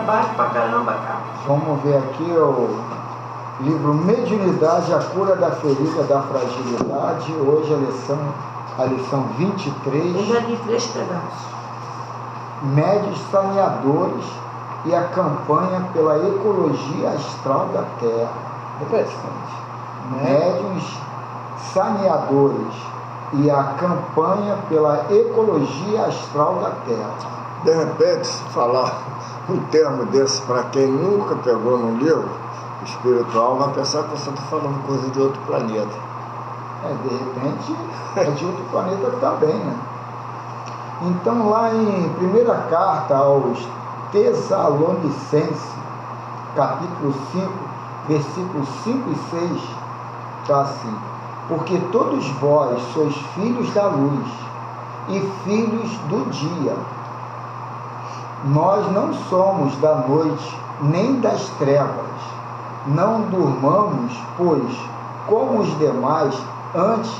trabalho pra caramba, cara. Vamos ver aqui o livro Mediunidade, a cura da ferida da fragilidade. Hoje a lição 23. Eu já li 3 pedaços. Médios saneadores e a campanha pela ecologia astral da Terra. Interessante. Médios saneadores e a campanha pela ecologia astral da Terra. De repente, se falar um termo desse para quem nunca pegou num livro espiritual, vai pensar que você está falando coisa de outro planeta. De repente, é de outro planeta também, né? Então, lá em primeira carta aos Tessalonicenses, capítulo 5, versículos 5 e 6, está assim: porque todos vós sois filhos da luz e filhos do dia. Nós não somos da noite nem das trevas. Não durmamos, pois, como os demais, antes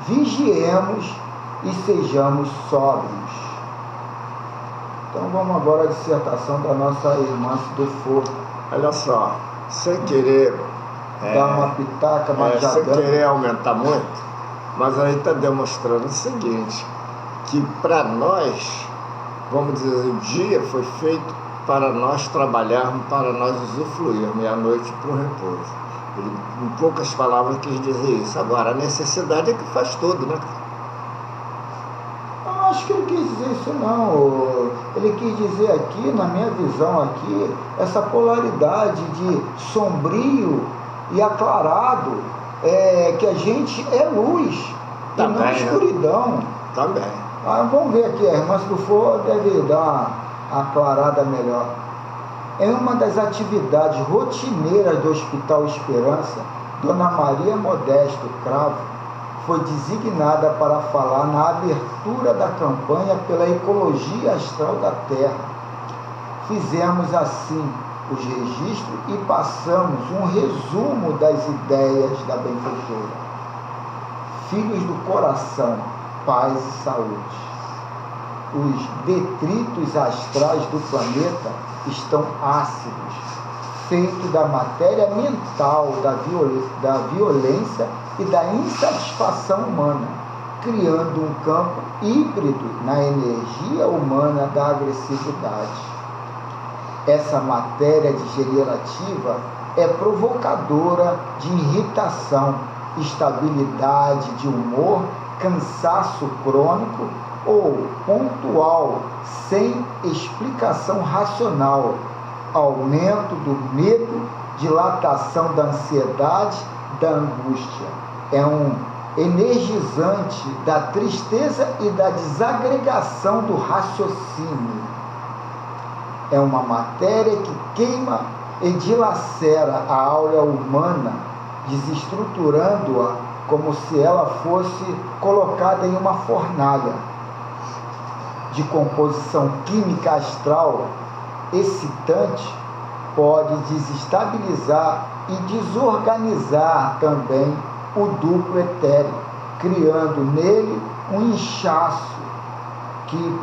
vigiemos e sejamos sóbrios. Então vamos agora à dissertação da nossa irmã do Fogo. Olha só, sem querer dar uma pitaca, mas já sem dando. querer aumentar muito, mas aí está demonstrando o seguinte, que para nós, vamos dizer, o dia foi feito para nós trabalharmos, para nós usufruirmos, e a noite para o repouso. Ele, em poucas palavras, quis dizer isso. Agora, a necessidade é que faz tudo, né? Eu acho que ele quis dizer isso não. Ele quis dizer aqui, na minha visão aqui, essa polaridade de sombrio e aclarado, que a gente é luz, tá e não bem, escuridão. Né? Também. Vamos ver aqui, a irmã Silfor deve dar uma aclarada melhor. Em uma das atividades rotineiras do Hospital Esperança, Dona Maria Modesto Cravo foi designada para falar na abertura da campanha pela ecologia astral da Terra. Fizemos assim os registros e passamos um resumo das ideias da benfeitora. Filhos do coração, paz e saúde. Os detritos astrais do planeta estão ácidos, feitos da matéria mental, da violência e da insatisfação humana, criando um campo híbrido na energia humana da agressividade. Essa matéria degenerativa é provocadora de irritação, instabilidade de humor, cansaço crônico ou pontual, sem explicação racional, aumento do medo, dilatação da ansiedade, da angústia. É um energizante da tristeza e da desagregação do raciocínio. É uma matéria que queima e dilacera a áurea humana, desestruturando-a como se ela fosse colocada em uma fornalha de composição química astral excitante, pode desestabilizar e desorganizar também o duplo etéreo, criando nele um inchaço que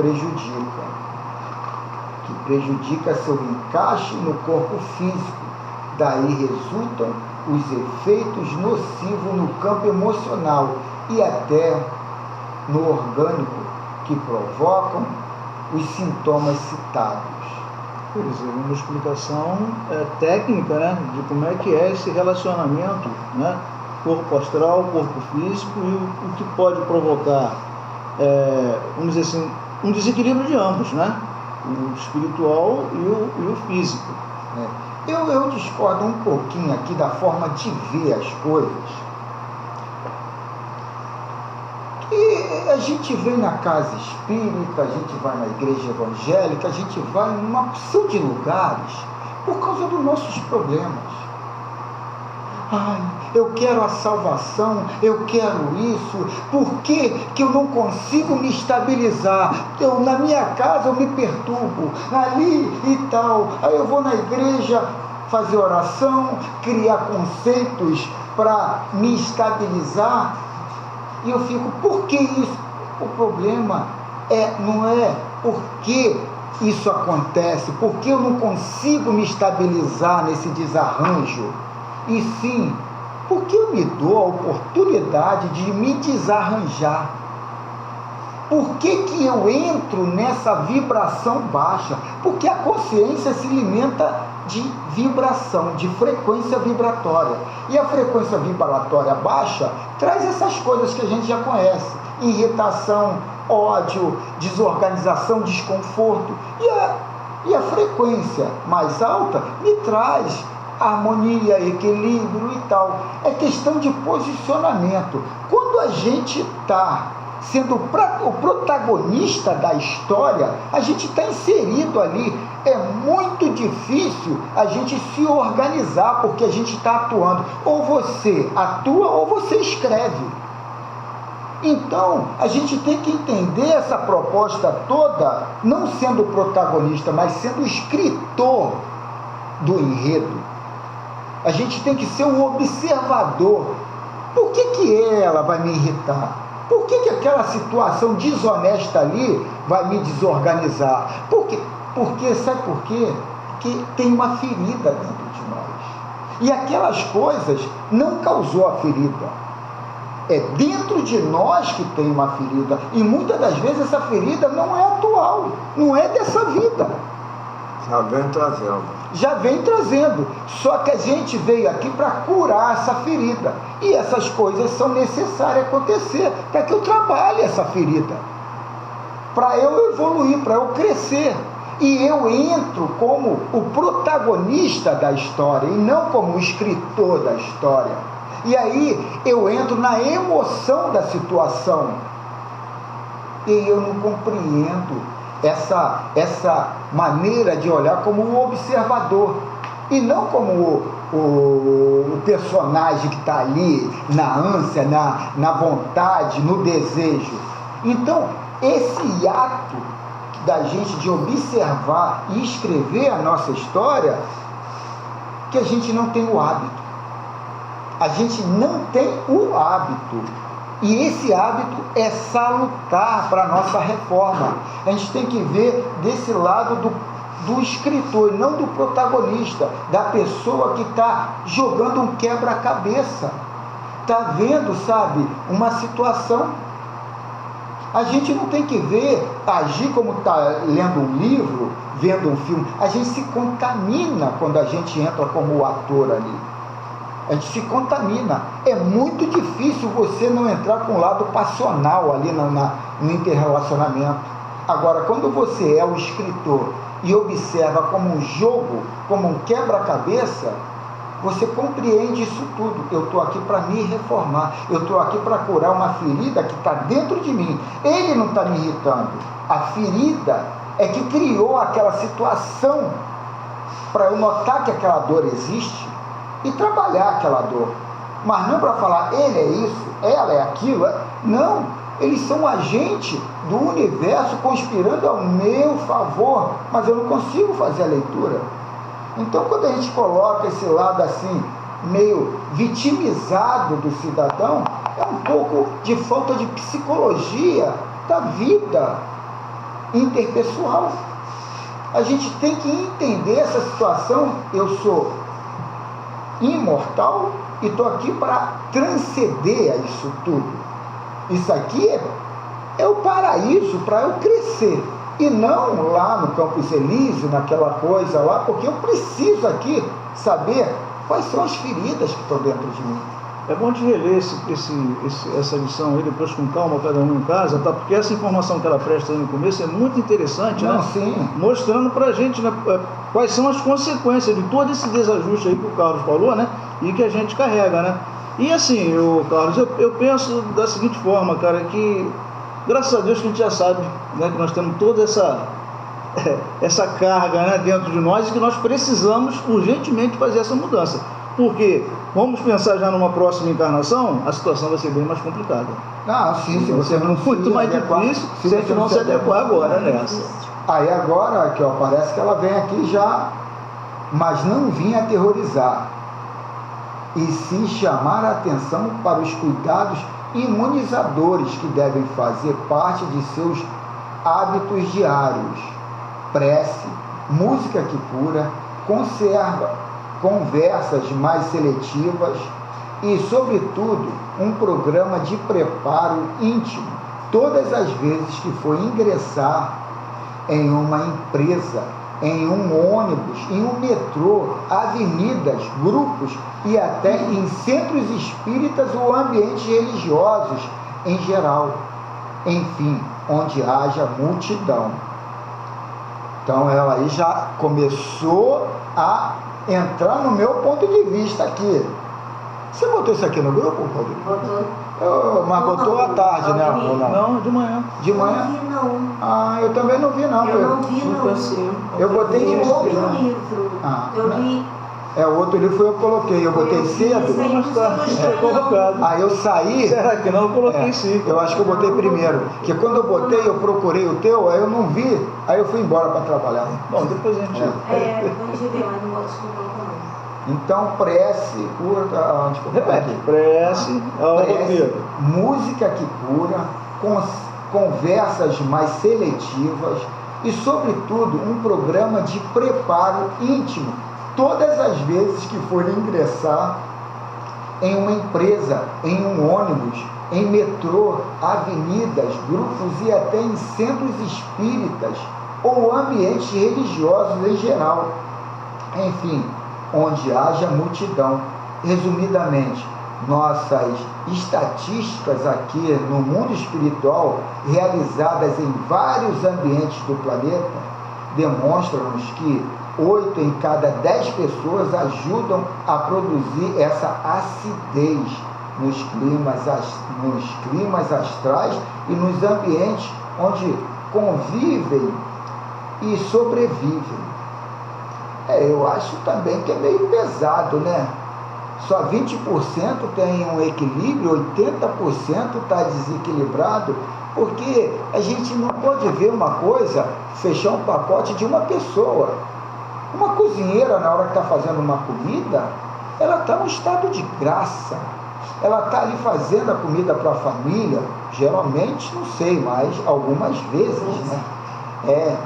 prejudica seu encaixe no corpo físico. Daí resultam os efeitos nocivos no campo emocional e até no orgânico, que provocam os sintomas citados. Quer dizer, uma explicação técnica, né, de como é que é esse relacionamento, né, corpo astral, corpo físico, e o que pode provocar, vamos dizer assim, um desequilíbrio de ambos, né, o espiritual e o físico. Eu discordo um pouquinho aqui da forma de ver as coisas. E a gente vem na casa espírita, a gente vai na igreja evangélica, a gente vai em uma opção de lugares por causa dos nossos problemas. Ai, eu quero a salvação, eu quero isso. Por que que eu não consigo me estabilizar? Na minha casa eu me perturbo, ali e tal. Aí eu vou na igreja fazer oração, criar conceitos para me estabilizar. E eu fico, por que isso? O problema não é porque isso acontece? Por que eu não consigo me estabilizar nesse desarranjo? E sim, porque eu me dou a oportunidade de me desarranjar. Por que eu entro nessa vibração baixa? Porque a consciência se alimenta de vibração, de frequência vibratória. E a frequência vibratória baixa traz essas coisas que a gente já conhece: irritação, ódio, desorganização, desconforto. E a frequência mais alta me traz harmonia, equilíbrio e tal. É questão de posicionamento. Quando a gente está sendo o protagonista da história, a gente está inserido ali. É muito difícil a gente se organizar, porque a gente está atuando. Ou você atua ou você escreve. Então, a gente tem que entender essa proposta toda, não sendo o protagonista, mas sendo o escritor do enredo. A gente tem que ser um observador. Por que ela vai me irritar? Por que aquela situação desonesta ali vai me desorganizar? Porque, sabe por quê? Porque tem uma ferida dentro de nós. E aquelas coisas não causou a ferida. É dentro de nós que tem uma ferida. E muitas das vezes essa ferida não é atual, não é dessa vida. Já vem trazendo. Já vem trazendo. Só que a gente veio aqui para curar essa ferida. E essas coisas são necessárias acontecer para que eu trabalhe essa ferida. Para eu evoluir, para eu crescer. E eu entro como o protagonista da história e não como o escritor da história. E aí eu entro na emoção da situação. E eu não compreendo essa maneira de olhar como o observador e não como o personagem que está ali na ânsia, na vontade, no desejo. Então, esse ato da gente de observar e escrever a nossa história, que a gente não tem o hábito. A gente não tem o hábito. E esse hábito é salutar para a nossa reforma. A gente tem que ver desse lado do escritor, não do protagonista, da pessoa que está jogando um quebra-cabeça. Está vendo, sabe, uma situação. A gente não tem que ver, agir como está lendo um livro, vendo um filme. A gente se contamina quando a gente entra como ator ali. A gente se contamina. É muito difícil você não entrar com o lado passional ali no interrelacionamento. Agora, quando você é o escritor e observa como um jogo, como um quebra-cabeça, você compreende isso tudo. Eu estou aqui para me reformar. Eu estou aqui para curar uma ferida que está dentro de mim. Ele não está me irritando. A ferida é que criou aquela situação para eu notar que aquela dor existe e trabalhar aquela dor, mas não para falar ele é isso, ela é aquilo. Não, eles são agente do universo conspirando ao meu favor, mas eu não consigo fazer a leitura. Então, quando a gente coloca esse lado assim, meio vitimizado do cidadão, é um pouco de falta de psicologia da vida interpessoal. A gente tem que entender essa situação. Eu sou imortal e estou aqui para transcender a isso tudo. Isso aqui é o paraíso para eu crescer, e não lá no Campos Elíseos, naquela coisa lá, porque eu preciso aqui saber quais são as feridas que estão dentro de mim. É bom de reler essa lição aí depois com calma, cada um em casa, tá? Porque essa informação que ela presta aí no começo é muito interessante, Não, né? sim. Mostrando pra gente, né, quais são as consequências de todo esse desajuste aí que o Carlos falou, né? E que a gente carrega, né? E assim, Carlos, eu penso da seguinte forma, cara, que graças a Deus que a gente já sabe, né, que nós temos toda essa carga, né, dentro de nós, e que nós precisamos urgentemente fazer essa mudança. Porque, vamos pensar já numa próxima encarnação, a situação vai ser bem mais complicada. Ah, sim, se você não Muito mais difícil se a gente não se adequar agora nessa. Aí agora, aqui, ó, parece que ela vem aqui já, mas não vinha aterrorizar, e sim chamar a atenção para os cuidados imunizadores que devem fazer parte de seus hábitos diários. prece, música que cura, conserva, conversas mais seletivas e, sobretudo, um programa de preparo íntimo todas as vezes que for ingressar em uma empresa, em um ônibus, em um metrô, avenidas, grupos e até em centros espíritas ou ambientes religiosos em geral. Enfim, onde haja multidão. Então ela aí já começou a entrar no meu ponto de vista aqui. Você botou isso aqui no grupo, Rodrigo? Botou. Mas botou à tarde, né? Ou não? Não, de manhã. De manhã? Não vi, não. Ah, eu também não vi, não. Eu não vi, não. Eu botei Tem de outro manhã. livro. Ah, Eu não. li. É, o outro livro foi eu que coloquei. Eu botei Esse cedo. aí Mas tá, você foi colocado. Aí eu saí. Será que não? Eu coloquei É, sim. eu acho que eu botei primeiro. Porque quando eu botei, eu procurei o teu, aí eu não vi, aí eu fui embora para trabalhar. Bom, depois a gente... Depois de ver, mas não vou descobrir também. Então, prece, cura. Onde que eu Repete. aqui? Prece ao Prece, roteiro. música que cura, conversas mais seletivas e, sobretudo, um programa de preparo íntimo todas as vezes que for ingressar em uma empresa, em um ônibus, em metrô, avenidas, grupos e até em centros espíritas ou ambientes religiosos em geral. Enfim, onde haja multidão. Resumidamente, nossas estatísticas aqui no mundo espiritual, realizadas em vários ambientes do planeta, demonstram-nos que 8 em cada 10 pessoas ajudam a produzir essa acidez nos climas astrais e nos ambientes onde convivem e sobrevivem. Eu acho também que é meio pesado, né? Só 20% tem um equilíbrio, 80% está desequilibrado, porque a gente não pode ver uma coisa, fechar um pacote de uma pessoa. Uma cozinheira, na hora que está fazendo uma comida, ela está no estado de graça. Ela está ali fazendo a comida para a família, geralmente, não sei, mas algumas vezes, né?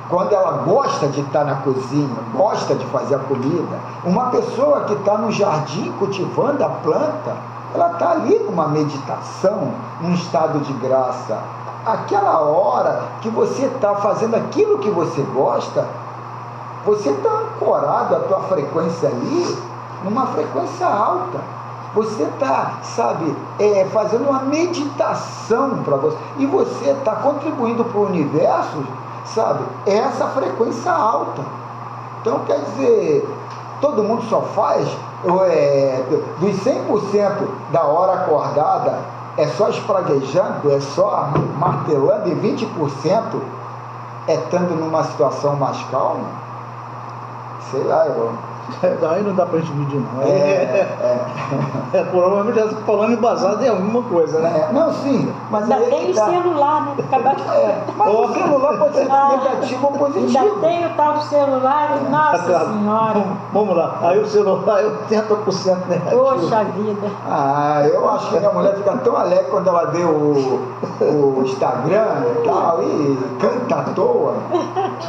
Quando ela gosta de estar na cozinha, gosta de fazer a comida, uma pessoa que está no jardim cultivando a planta, ela está ali numa meditação, num estado de graça. Aquela hora que você está fazendo aquilo que você gosta, você está ancorado, a tua frequência ali, numa frequência alta. Você está, fazendo uma meditação para você. E você está contribuindo para o universo, essa frequência alta. Então, quer dizer, todo mundo só faz, dos 100% da hora acordada, é só espraguejando, é só martelando, e 20% estando numa situação mais calma. Sei lá, Aí não dá pra gente medir, não. Provavelmente já está falando embasado em alguma coisa, né? Não, sim, mas ainda tem o celular, né? Mas o celular pode ser negativo ou positivo. Ainda tem o tal do celular, nossa senhora. Vamos lá, aí o celular é 80% negativo. Poxa vida. Eu acho que minha mulher fica tão alegre quando ela vê o Instagram e tal, e canta à toa.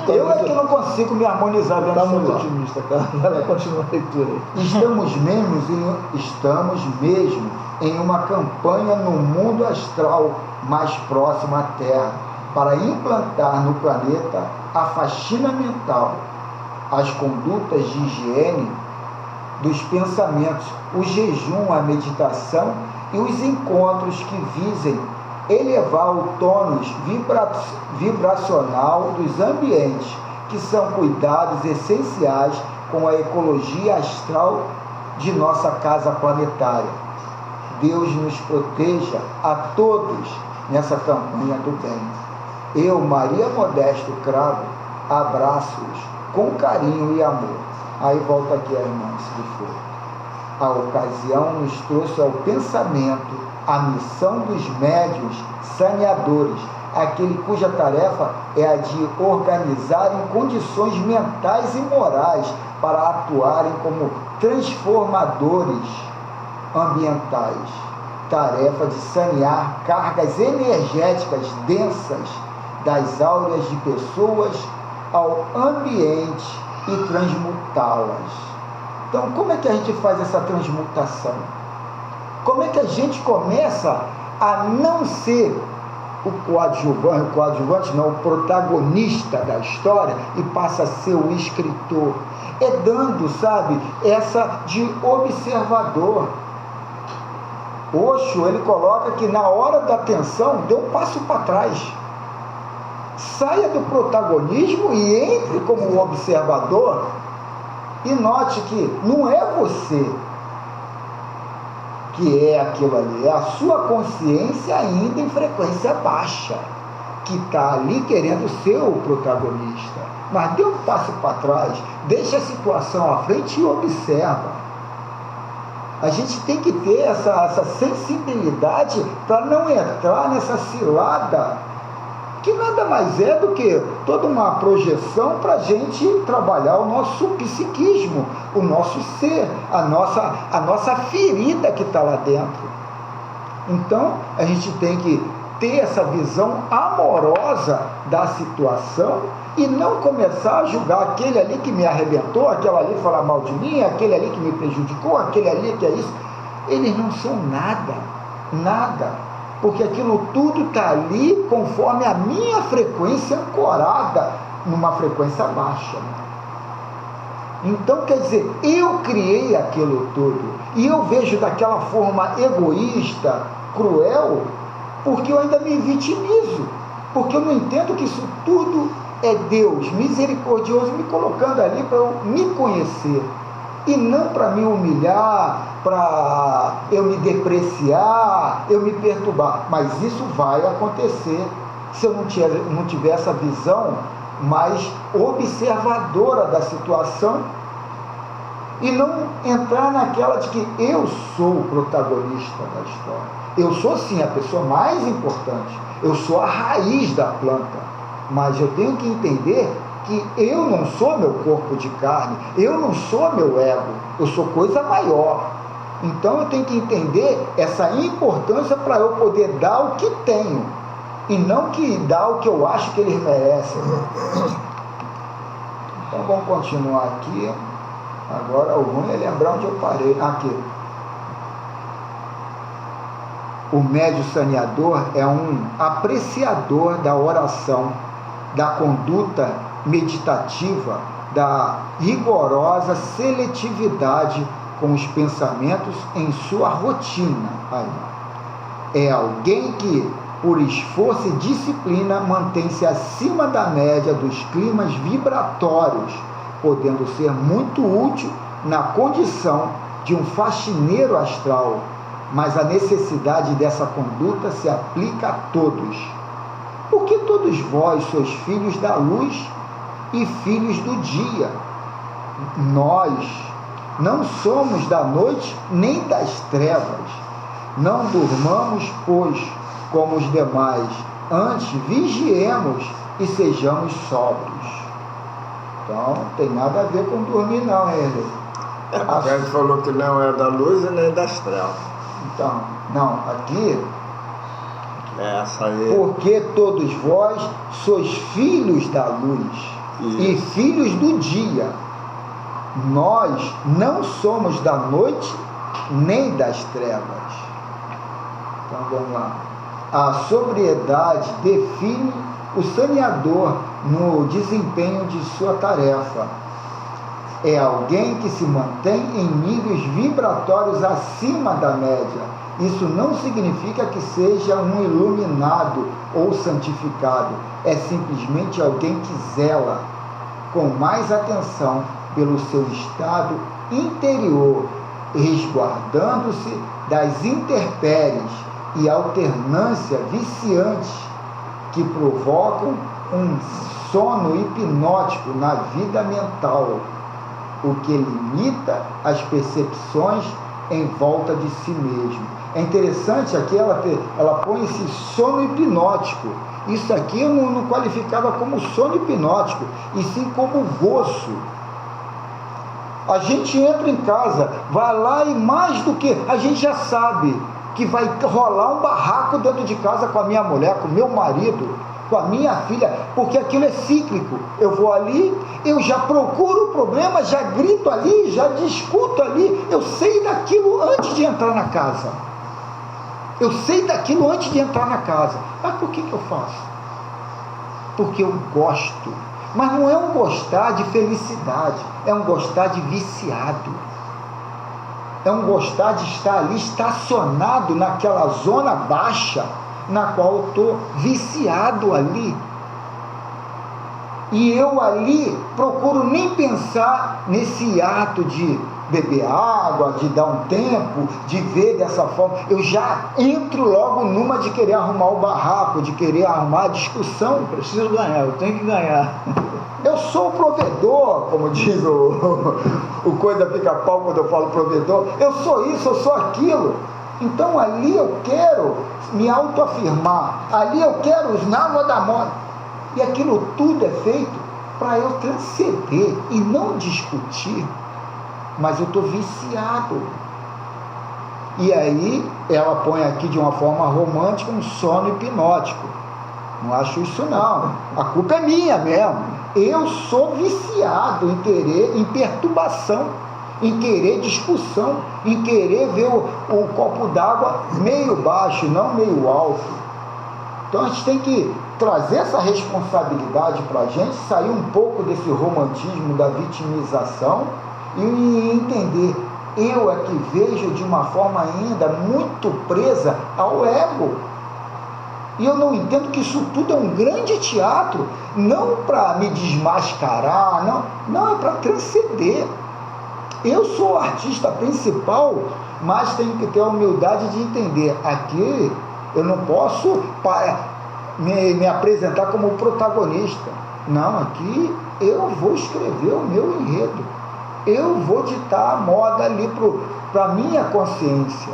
Eu é que não consigo me harmonizar vendo o celular. Está muito otimista, cara. Continua a leitura aí. Estamos mesmo em uma campanha no mundo astral mais próximo à Terra para implantar no planeta a faxina mental, as condutas de higiene dos pensamentos, o jejum, a meditação e os encontros que visem elevar o tônus vibracional dos ambientes, que são cuidados essenciais com a ecologia astral de nossa casa planetária. Deus nos proteja a todos nessa campanha do bem. Eu, Maria Modesto Cravo, abraço-os com carinho e amor. Aí volta aqui a irmã, se for. A ocasião nos trouxe ao pensamento a missão dos médiuns saneadores, aquele cuja tarefa é a de organizarem condições mentais e morais para atuarem como transformadores ambientais. Tarefa de sanear cargas energéticas densas das áureas de pessoas ao ambiente e transmutá-las. Então, como é que a gente faz essa transmutação? Como é que a gente começa a não ser o coadjuvante não, o protagonista da história e passa a ser o escritor? É dando, sabe, essa de observador. Osho, ele coloca que na hora da tensão, dê um passo para trás. Saia do protagonismo e entre como observador e note que não é você que é aquilo ali, é a sua consciência ainda em frequência baixa, que está ali querendo ser o protagonista. Mas dê um passo para trás, deixa a situação à frente e observa. A gente tem que ter essa sensibilidade para não entrar nessa cilada, que nada mais é do que toda uma projeção para a gente trabalhar o nosso psiquismo, o nosso ser, a nossa ferida que está lá dentro. Então, a gente tem que ter essa visão amorosa da situação e não começar a julgar aquele ali que me arrebentou, aquele ali falar mal de mim, aquele ali que me prejudicou, aquele ali que é isso. Eles não são nada, nada. Porque aquilo tudo está ali conforme a minha frequência ancorada numa frequência baixa. Então, quer dizer, eu criei aquilo tudo e eu vejo daquela forma egoísta, cruel, porque eu ainda me vitimizo, porque eu não entendo que isso tudo é Deus misericordioso me colocando ali para eu me conhecer e não para me humilhar, para eu me depreciar, eu me perturbar. Mas isso vai acontecer se eu não tiver essa visão mais observadora da situação e não entrar naquela de que eu sou o protagonista da história. Eu sou sim a pessoa mais importante, eu sou a raiz da planta, mas eu tenho que entender que eu não sou meu corpo de carne, eu não sou meu ego, eu sou coisa maior. Então eu tenho que entender essa importância para eu poder dar o que tenho e não que dar o que eu acho que eles merecem. Então vamos continuar aqui. Agora o ruim é lembrar onde eu parei. Aqui. O médio saneador é um apreciador da oração, da conduta meditativa, da rigorosa seletividade com os pensamentos em sua rotina. Aí. É alguém que, por esforço e disciplina, mantém-se acima da média dos climas vibratórios, podendo ser muito útil na condição de um faxineiro astral, mas a necessidade dessa conduta se aplica a todos. Porque todos vós sois filhos da luz e filhos do dia. Nós não somos da noite nem das trevas. Não durmamos, pois, como os demais. Antes, vigiemos e sejamos sóbrios. Então, não tem nada a ver com dormir, não, ele. A gente falou que não é da luz e nem das trevas. Então, não, aqui... Essa aí. Porque todos vós sois filhos da luz e filhos do dia. Nós não somos da noite nem das trevas. Então vamos lá. A sobriedade define o saneador no desempenho de sua tarefa. É alguém que se mantém em níveis vibratórios acima da média. Isso não significa que seja um iluminado ou santificado. É simplesmente alguém que zela com mais atenção pelo seu estado interior, resguardando-se das intempéries e alternância viciantes que provocam um sono hipnótico na vida mental, o que limita as percepções em volta de si mesmo. É interessante aqui ela põe esse sono hipnótico. Isso aqui eu não qualificava como sono hipnótico, e sim como gozo. A gente entra em casa, vai lá e mais do que a gente já sabe que vai rolar um barraco dentro de casa com a minha mulher, com o meu marido, com a minha filha, porque aquilo é cíclico. Eu vou ali, eu já procuro o problema, já grito ali, já discuto ali, eu sei daquilo antes de entrar na casa. Eu sei daquilo antes de entrar na casa. Mas por que eu faço? Porque eu gosto. Mas não é um gostar de felicidade, é um gostar de viciado. É um gostar de estar ali estacionado naquela zona baixa, na qual eu estou viciado ali. E eu ali procuro nem pensar nesse ato de beber água, de dar um tempo, de ver dessa forma. Eu já entro logo numa de querer arrumar o barraco, de querer arrumar a discussão. Eu preciso ganhar, eu tenho que ganhar. Eu sou o provedor, como diz o coisa pica-pau quando eu falo provedor. Eu sou isso, eu sou aquilo. Então ali eu quero me autoafirmar, ali eu quero os navos da moda. E aquilo tudo é feito para eu transcender e não discutir. Mas eu estou viciado. E aí ela põe aqui de uma forma romântica um sono hipnótico. Não acho isso não. A culpa é minha mesmo. Eu sou viciado em perturbação, em querer discussão, em querer ver o copo d'água meio baixo, não meio alto. Então a gente tem que trazer essa responsabilidade para a gente, sair um pouco desse romantismo da vitimização e entender, eu é que vejo de uma forma ainda muito presa ao ego. E eu não entendo que isso tudo é um grande teatro, não para me desmascarar, não, é para transcender. Eu sou o artista principal, mas tenho que ter a humildade de entender, aqui eu não posso me apresentar como protagonista. Não, aqui eu vou escrever o meu enredo. Eu vou ditar a moda ali para a minha consciência.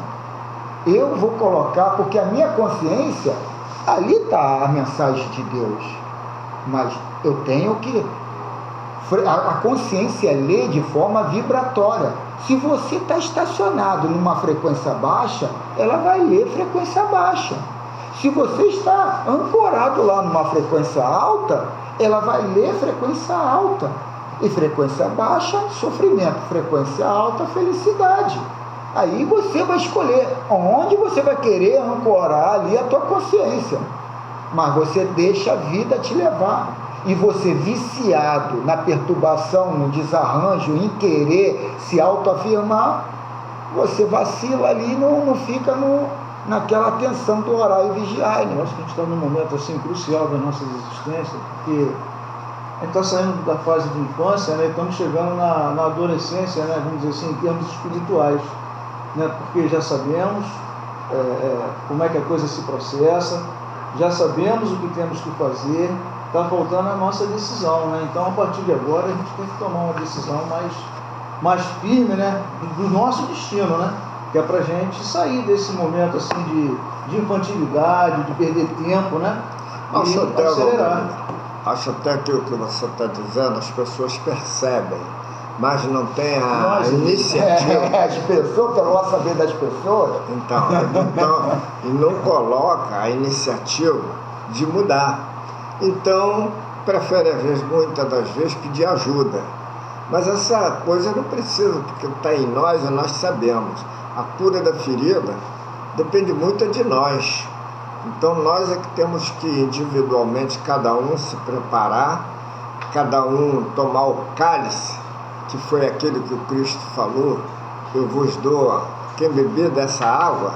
Eu vou colocar, porque a minha consciência, ali está a mensagem de Deus. Mas eu tenho que... A consciência lê de forma vibratória. Se você está estacionado numa frequência baixa, ela vai ler frequência baixa. Se você está ancorado lá numa frequência alta, ela vai ler frequência alta. E frequência baixa, sofrimento. Frequência alta, felicidade. Aí você vai escolher onde você vai querer ancorar ali a tua consciência. Mas você deixa a vida te levar. E você viciado na perturbação, no desarranjo, em querer se autoafirmar, você vacila ali e não fica naquela tensão do orar e vigiar. Eu acho que a gente está num momento assim crucial da nossa existência, porque a gente está saindo da fase de infância, né, e estamos chegando na adolescência, né, vamos dizer assim, em termos espirituais, né, porque já sabemos como é que a coisa se processa, já sabemos o que temos que fazer, está faltando a nossa decisão, né? Então, a partir de agora, a gente tem que tomar uma decisão mais firme, né, do nosso destino, né, que é para a gente sair desse momento assim de infantilidade, de perder tempo, né, e acelerar. Acho até que o que você está dizendo, as pessoas percebem, mas não tem a iniciativa. As pessoas, para lá saber das pessoas. Então, e não coloca a iniciativa de mudar. Então, prefere, muitas das vezes, pedir ajuda. Mas essa coisa não precisa, porque está em nós e nós sabemos. A cura da ferida depende muito de nós. Então, nós é que temos que, individualmente, cada um se preparar, cada um tomar o cálice, que foi aquele que o Cristo falou, eu vos dou, quem beber dessa água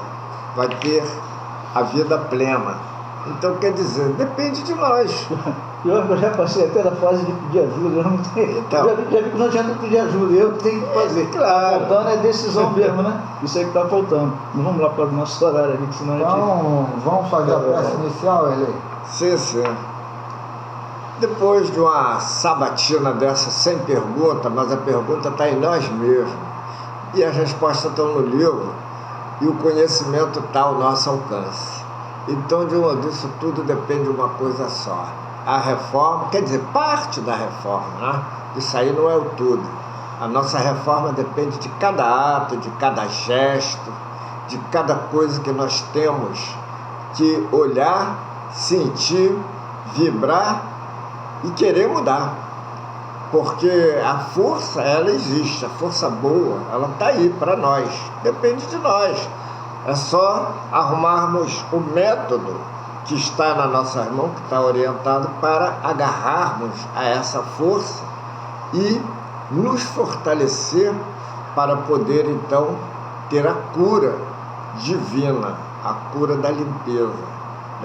vai ter a vida plena. Então, quer dizer, depende de nós. Eu já passei até da fase de pedir ajuda, eu não tenho, então, já vi que não adianta pedir ajuda, eu tenho que fazer. Claro. Faltando é decisão mesmo, né? Isso aí que está faltando. Não vamos lá para o nosso horário ali, que senão a gente... Então, vamos fazer a prece inicial, Eli? Sim. Depois de uma sabatina dessa sem pergunta, mas a pergunta está em nós mesmos, e as respostas estão no livro, e o conhecimento está ao nosso alcance. Então, disso tudo depende de uma coisa só. A reforma, quer dizer, parte da reforma, né? Isso aí não é o tudo. A nossa reforma depende de cada ato, de cada gesto, de cada coisa que nós temos que olhar, sentir, vibrar e querer mudar. Porque a força, ela existe, a força boa, ela está aí para nós, depende de nós. É só arrumarmos o método que está na nossa mão, que está orientado para agarrarmos a essa força e nos fortalecer para poder, então, ter a cura divina, a cura da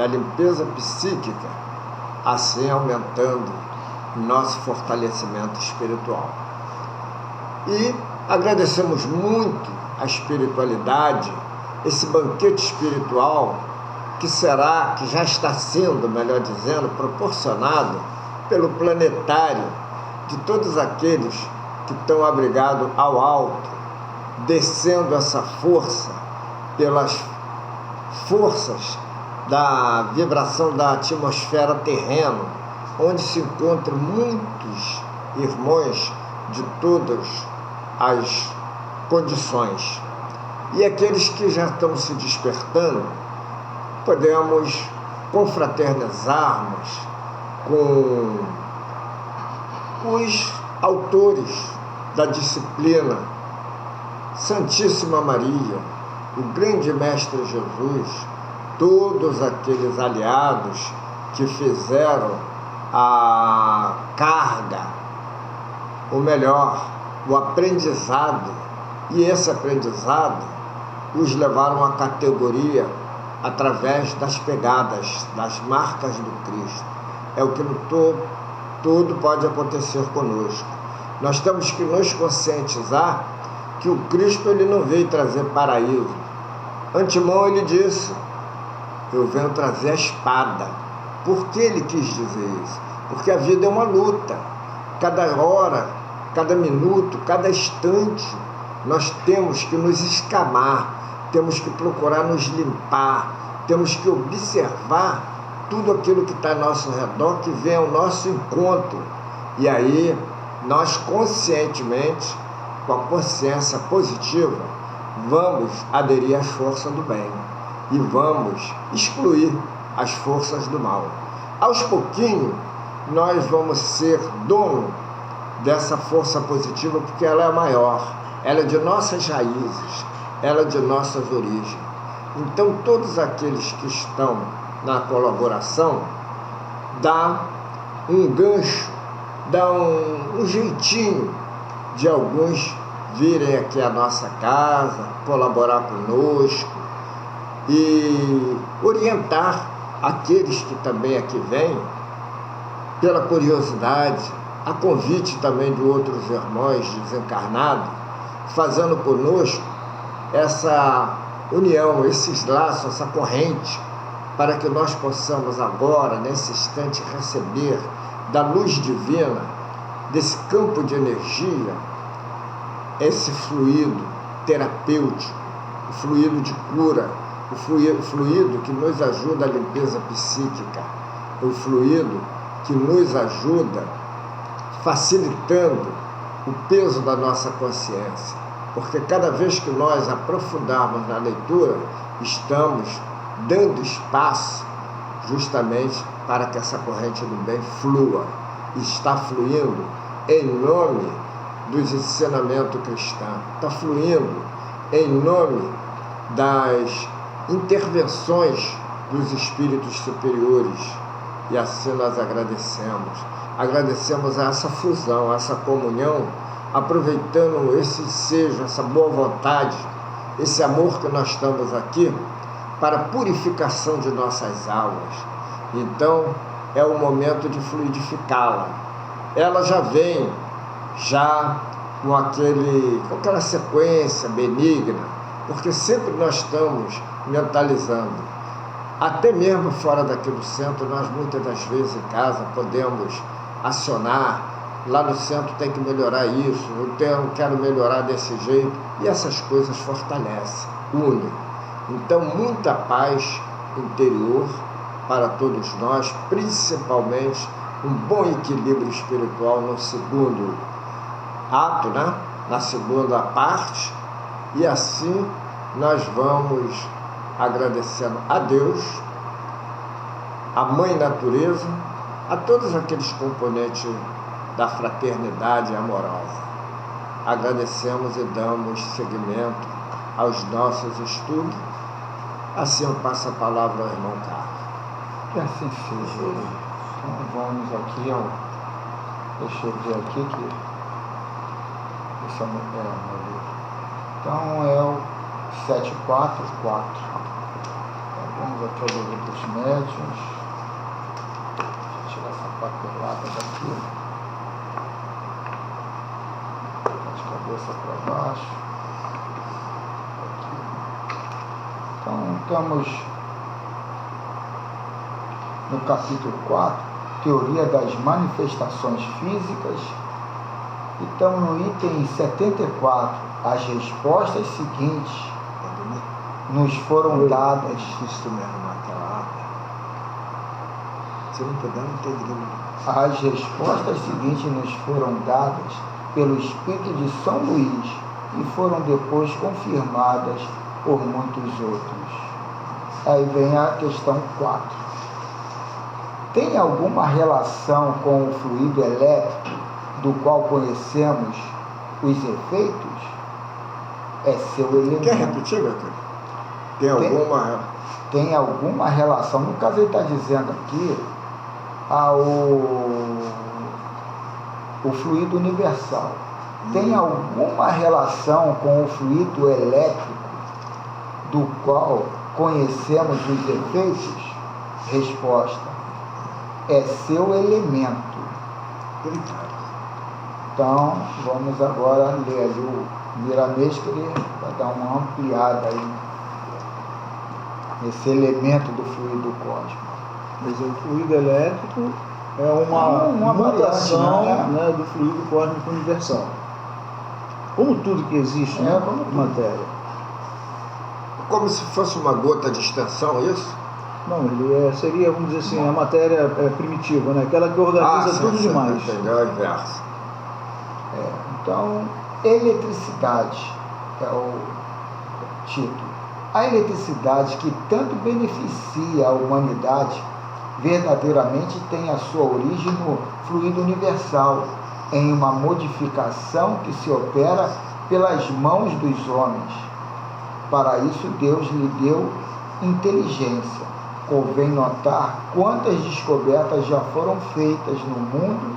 limpeza psíquica, assim aumentando nosso fortalecimento espiritual. E agradecemos muito a espiritualidade, esse banquete espiritual que já está sendo, melhor dizendo, proporcionado pelo planetário de todos aqueles que estão abrigados ao alto, descendo essa força pelas forças da vibração da atmosfera terrena, onde se encontram muitos irmãos de todas as condições. E aqueles que já estão se despertando, podemos confraternizarmos com os autores da disciplina Santíssima Maria, o grande Mestre Jesus, todos aqueles aliados que fizeram a carga, ou melhor, o aprendizado, e esse aprendizado os levaram à categoria através das pegadas, das marcas do Cristo. É o que no tudo pode acontecer conosco. Nós temos que nos conscientizar que o Cristo ele não veio trazer paraíso. Antemão ele disse: eu venho trazer a espada. Por que ele quis dizer isso? Porque a vida é uma luta. Cada hora, cada minuto, cada instante, nós temos que nos escamar, temos que procurar nos limpar, temos que observar tudo aquilo que está ao nosso redor, que vem ao nosso encontro. E aí, nós conscientemente, com a consciência positiva, vamos aderir às forças do bem e vamos excluir as forças do mal. Aos pouquinhos, nós vamos ser dono dessa força positiva, porque ela é maior, ela é de nossas raízes, ela é de nossas origens. Então, todos aqueles que estão na colaboração, dá um gancho, dá um jeitinho de alguns virem aqui à nossa casa, colaborar conosco e orientar aqueles que também aqui vêm, pela curiosidade, a convite também de outros irmãos desencarnados, fazendo conosco essa união, esses laços, essa corrente, para que nós possamos agora, nesse instante, receber da luz divina, desse campo de energia, esse fluido terapêutico, o fluido de cura, o fluido que nos ajuda à limpeza psíquica, o fluido que nos ajuda facilitando o peso da nossa consciência, porque cada vez que nós aprofundarmos na leitura, estamos dando espaço justamente para que essa corrente do bem flua, está fluindo em nome dos ensinamentos cristãos, está fluindo em nome das intervenções dos espíritos superiores, e assim nós agradecemos a essa fusão, a essa comunhão, aproveitando esse desejo, essa boa vontade, esse amor que nós estamos aqui para a purificação de nossas almas. Então é o momento de fluidificá-la. Ela já vem com aquela sequência benigna, porque sempre nós estamos mentalizando. Até mesmo fora daqui do centro, nós muitas das vezes em casa podemos acionar. Lá no centro tem que melhorar isso, eu quero melhorar desse jeito, e essas coisas fortalecem, unem. Então, muita paz interior para todos nós, principalmente um bom equilíbrio espiritual no segundo ato, né? Na segunda parte, e assim nós vamos agradecendo a Deus, a Mãe Natureza, a todos aqueles componentes da fraternidade amorosa. Agradecemos e damos seguimento aos nossos estudos. Assim eu passo a palavra ao irmão Carlos. Que assim seja. Então vamos aqui ao. Deixa eu ver aqui que. Esse é o meu livro. Então é o 744. Então vamos aqui ao livro dos médiuns. Deixa eu tirar essa papelada daqui. De cabeça para baixo. Então, estamos no capítulo 4, Teoria das Manifestações Físicas, e estamos no item 74. As respostas seguintes nos foram dadas. Isso mesmo, naquela ata. Se não puder, não tem grilo. As respostas seguintes nos foram dadas pelo Espírito de São Luís e foram depois confirmadas por muitos outros. Aí vem a questão 4. Tem alguma relação com o fluido elétrico do qual conhecemos os efeitos? É seu elemento. Quer repetir, meu querido? Tem alguma relação? No caso, ele está dizendo aqui o fluido universal. Tem alguma relação com o fluido elétrico do qual conhecemos os efeitos? Resposta: é seu elemento. Então, vamos agora ler ali o Miramês, que ele vai dar uma ampliada aí nesse elemento do fluido cósmico. Mas o fluido elétrico é uma mutação, né, do fluido cósmico universal. Como tudo que existe na matéria. Como se fosse uma gota de extensão, é isso? Não, ele seria, vamos dizer assim, a matéria primitiva, né? Aquela que organiza tudo demais. Entendeu? É o inverso. Então, eletricidade é o título. A eletricidade que tanto beneficia a humanidade verdadeiramente tem a sua origem no fluido universal, em uma modificação que se opera pelas mãos dos homens. Para isso, Deus lhe deu inteligência. Convém notar quantas descobertas já foram feitas no mundo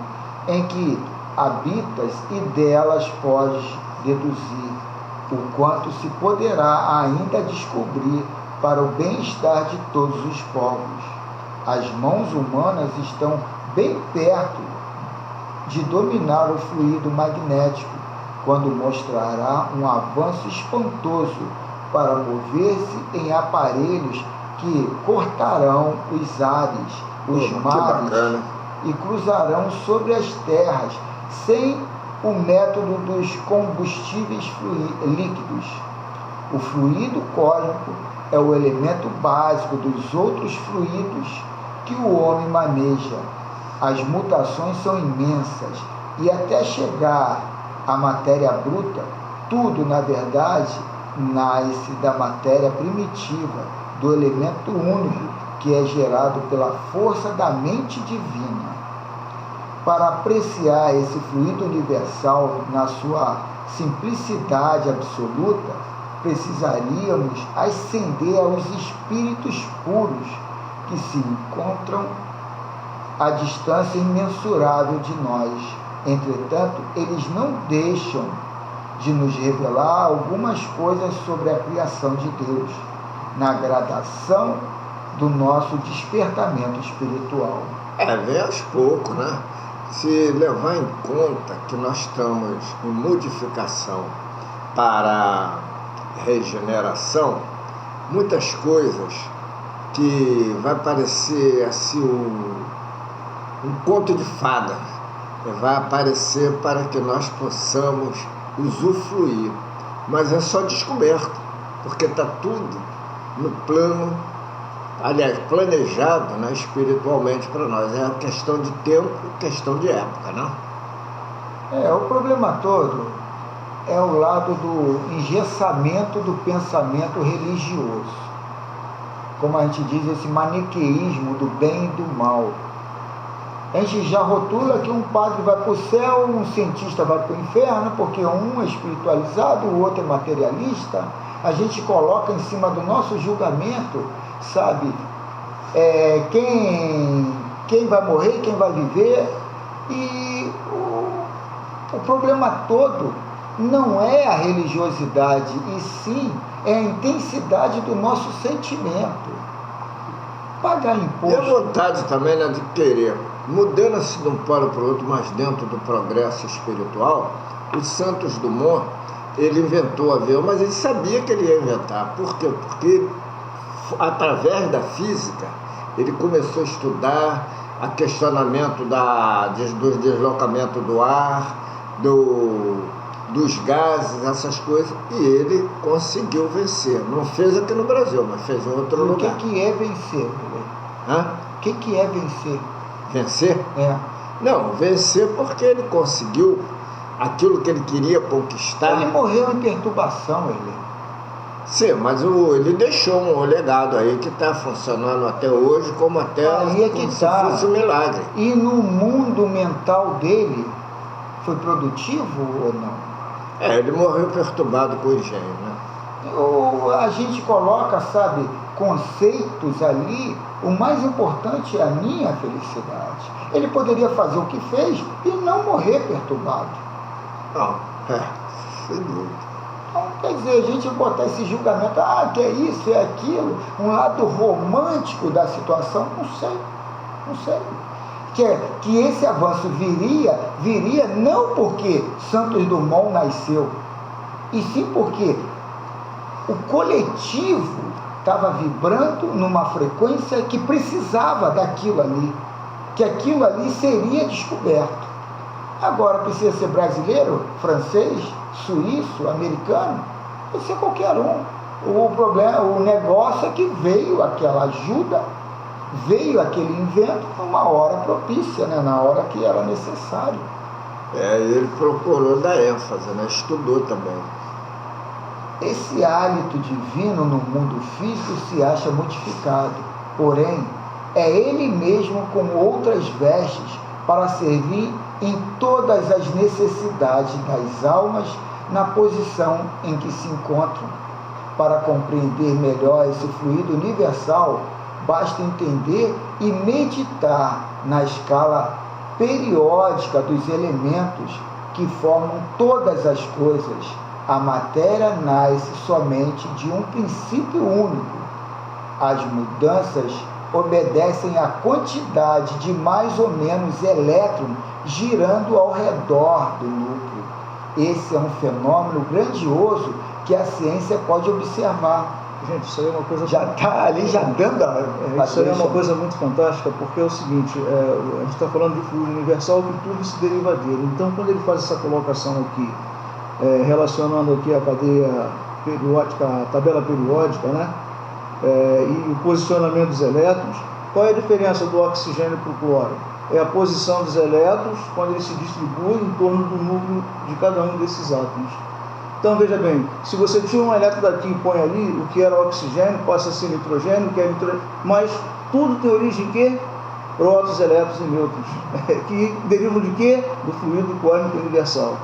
em que habitas e delas podes deduzir o quanto se poderá ainda descobrir para o bem-estar de todos os povos. As mãos humanas estão bem perto de dominar o fluido magnético, quando mostrará um avanço espantoso para mover-se em aparelhos que cortarão os ares, os mares e cruzarão sobre as terras sem o método dos combustíveis líquidos. O fluido cósmico é o elemento básico dos outros fluidos que o homem maneja. As mutações são imensas e até chegar à matéria bruta, tudo, na verdade, nasce da matéria primitiva, do elemento único que é gerado pela força da mente divina. Para apreciar esse fluido universal na sua simplicidade absoluta, precisaríamos ascender aos espíritos puros que se encontram à distância imensurável de nós. Entretanto, eles não deixam de nos revelar algumas coisas sobre a criação de Deus, na gradação do nosso despertamento espiritual. Vem aos poucos, né? Se levar em conta que nós estamos em modificação para regeneração, muitas coisas que vai parecer assim um conto de fada, vai aparecer para que nós possamos usufruir, mas é só descoberto, porque está tudo no plano, aliás, planejado, né, espiritualmente para nós. É uma questão de tempo, questão de época, né? O problema todo é o lado do engessamento do pensamento religioso. Como a gente diz, esse maniqueísmo do bem e do mal. A gente já rotula que um padre vai para o céu, um cientista vai para o inferno, porque um é espiritualizado, o outro é materialista. A gente coloca em cima do nosso julgamento, sabe, quem vai morrer, quem vai viver. E o problema todo não é a religiosidade, e sim é a intensidade do nosso sentimento. Pagar E a imposto. vontade também, né, de querer, mudando-se de um polo para o outro, mas dentro do progresso espiritual. O Santos Dumont, ele inventou o avião, mas ele sabia que ele ia inventar. Por quê? Porque através da física, ele começou a estudar a questionamento do deslocamento do ar, dos gases, essas coisas, e ele conseguiu vencer. Não fez aqui no Brasil, mas fez em outro O lugar. que é vencer? Hã? O que é vencer? Vencer? É. Não, vencer porque ele conseguiu aquilo que ele queria conquistar. Ele morreu em perturbação, ele. Sim, mas ele deixou um legado aí que está funcionando até hoje como até Aí é que como se tá. fosse um milagre. E no mundo mental dele, foi produtivo ou não? Ele morreu perturbado com o engenho, né? A gente coloca, sabe, conceitos ali. O mais importante é a minha felicidade. Ele poderia fazer o que fez e não morrer perturbado. Não, sem dúvida. Então, quer dizer, a gente botar esse julgamento, que é isso, é aquilo, um lado romântico da situação, não sei. Que esse avanço viria não porque Santos Dumont nasceu, e sim porque o coletivo estava vibrando numa frequência que precisava daquilo ali, que aquilo ali seria descoberto. Agora precisa ser brasileiro, francês, suíço, americano, pode ser qualquer um. O negócio é que veio aquela ajuda, veio aquele invento numa hora propícia, né? Na hora que era necessário. Ele procurou dar ênfase, né? Estudou também. Esse hálito divino no mundo físico se acha modificado, porém, é ele mesmo com outras vestes para servir em todas as necessidades das almas na posição em que se encontram. Para compreender melhor esse fluido universal, basta entender e meditar na escala periódica dos elementos que formam todas as coisas. A matéria nasce somente de um princípio único. As mudanças obedecem à quantidade de mais ou menos elétrons girando ao redor do núcleo. Esse é um fenômeno grandioso que a ciência pode observar. Gente, isso aí é uma coisa... Já está ali, já dando Isso aí é uma coisa muito fantástica, porque é o seguinte, a gente está falando de fluido universal, que tudo se deriva dele. Então, quando ele faz essa colocação aqui, relacionando aqui a cadeia periódica, a tabela periódica, né? E o posicionamento dos elétrons, qual é a diferença do oxigênio para o cloro? É a posição dos elétrons quando eles se distribuem em torno do núcleo de cada um desses átomos. Então, veja bem, se você tira um elétron daqui e põe ali, o que era oxigênio passa a ser nitrogênio, o que é nitrogênio, mas tudo tem origem de quê? Prótons, elétrons e nêutrons, que derivam de quê? Do fluido cósmico universal.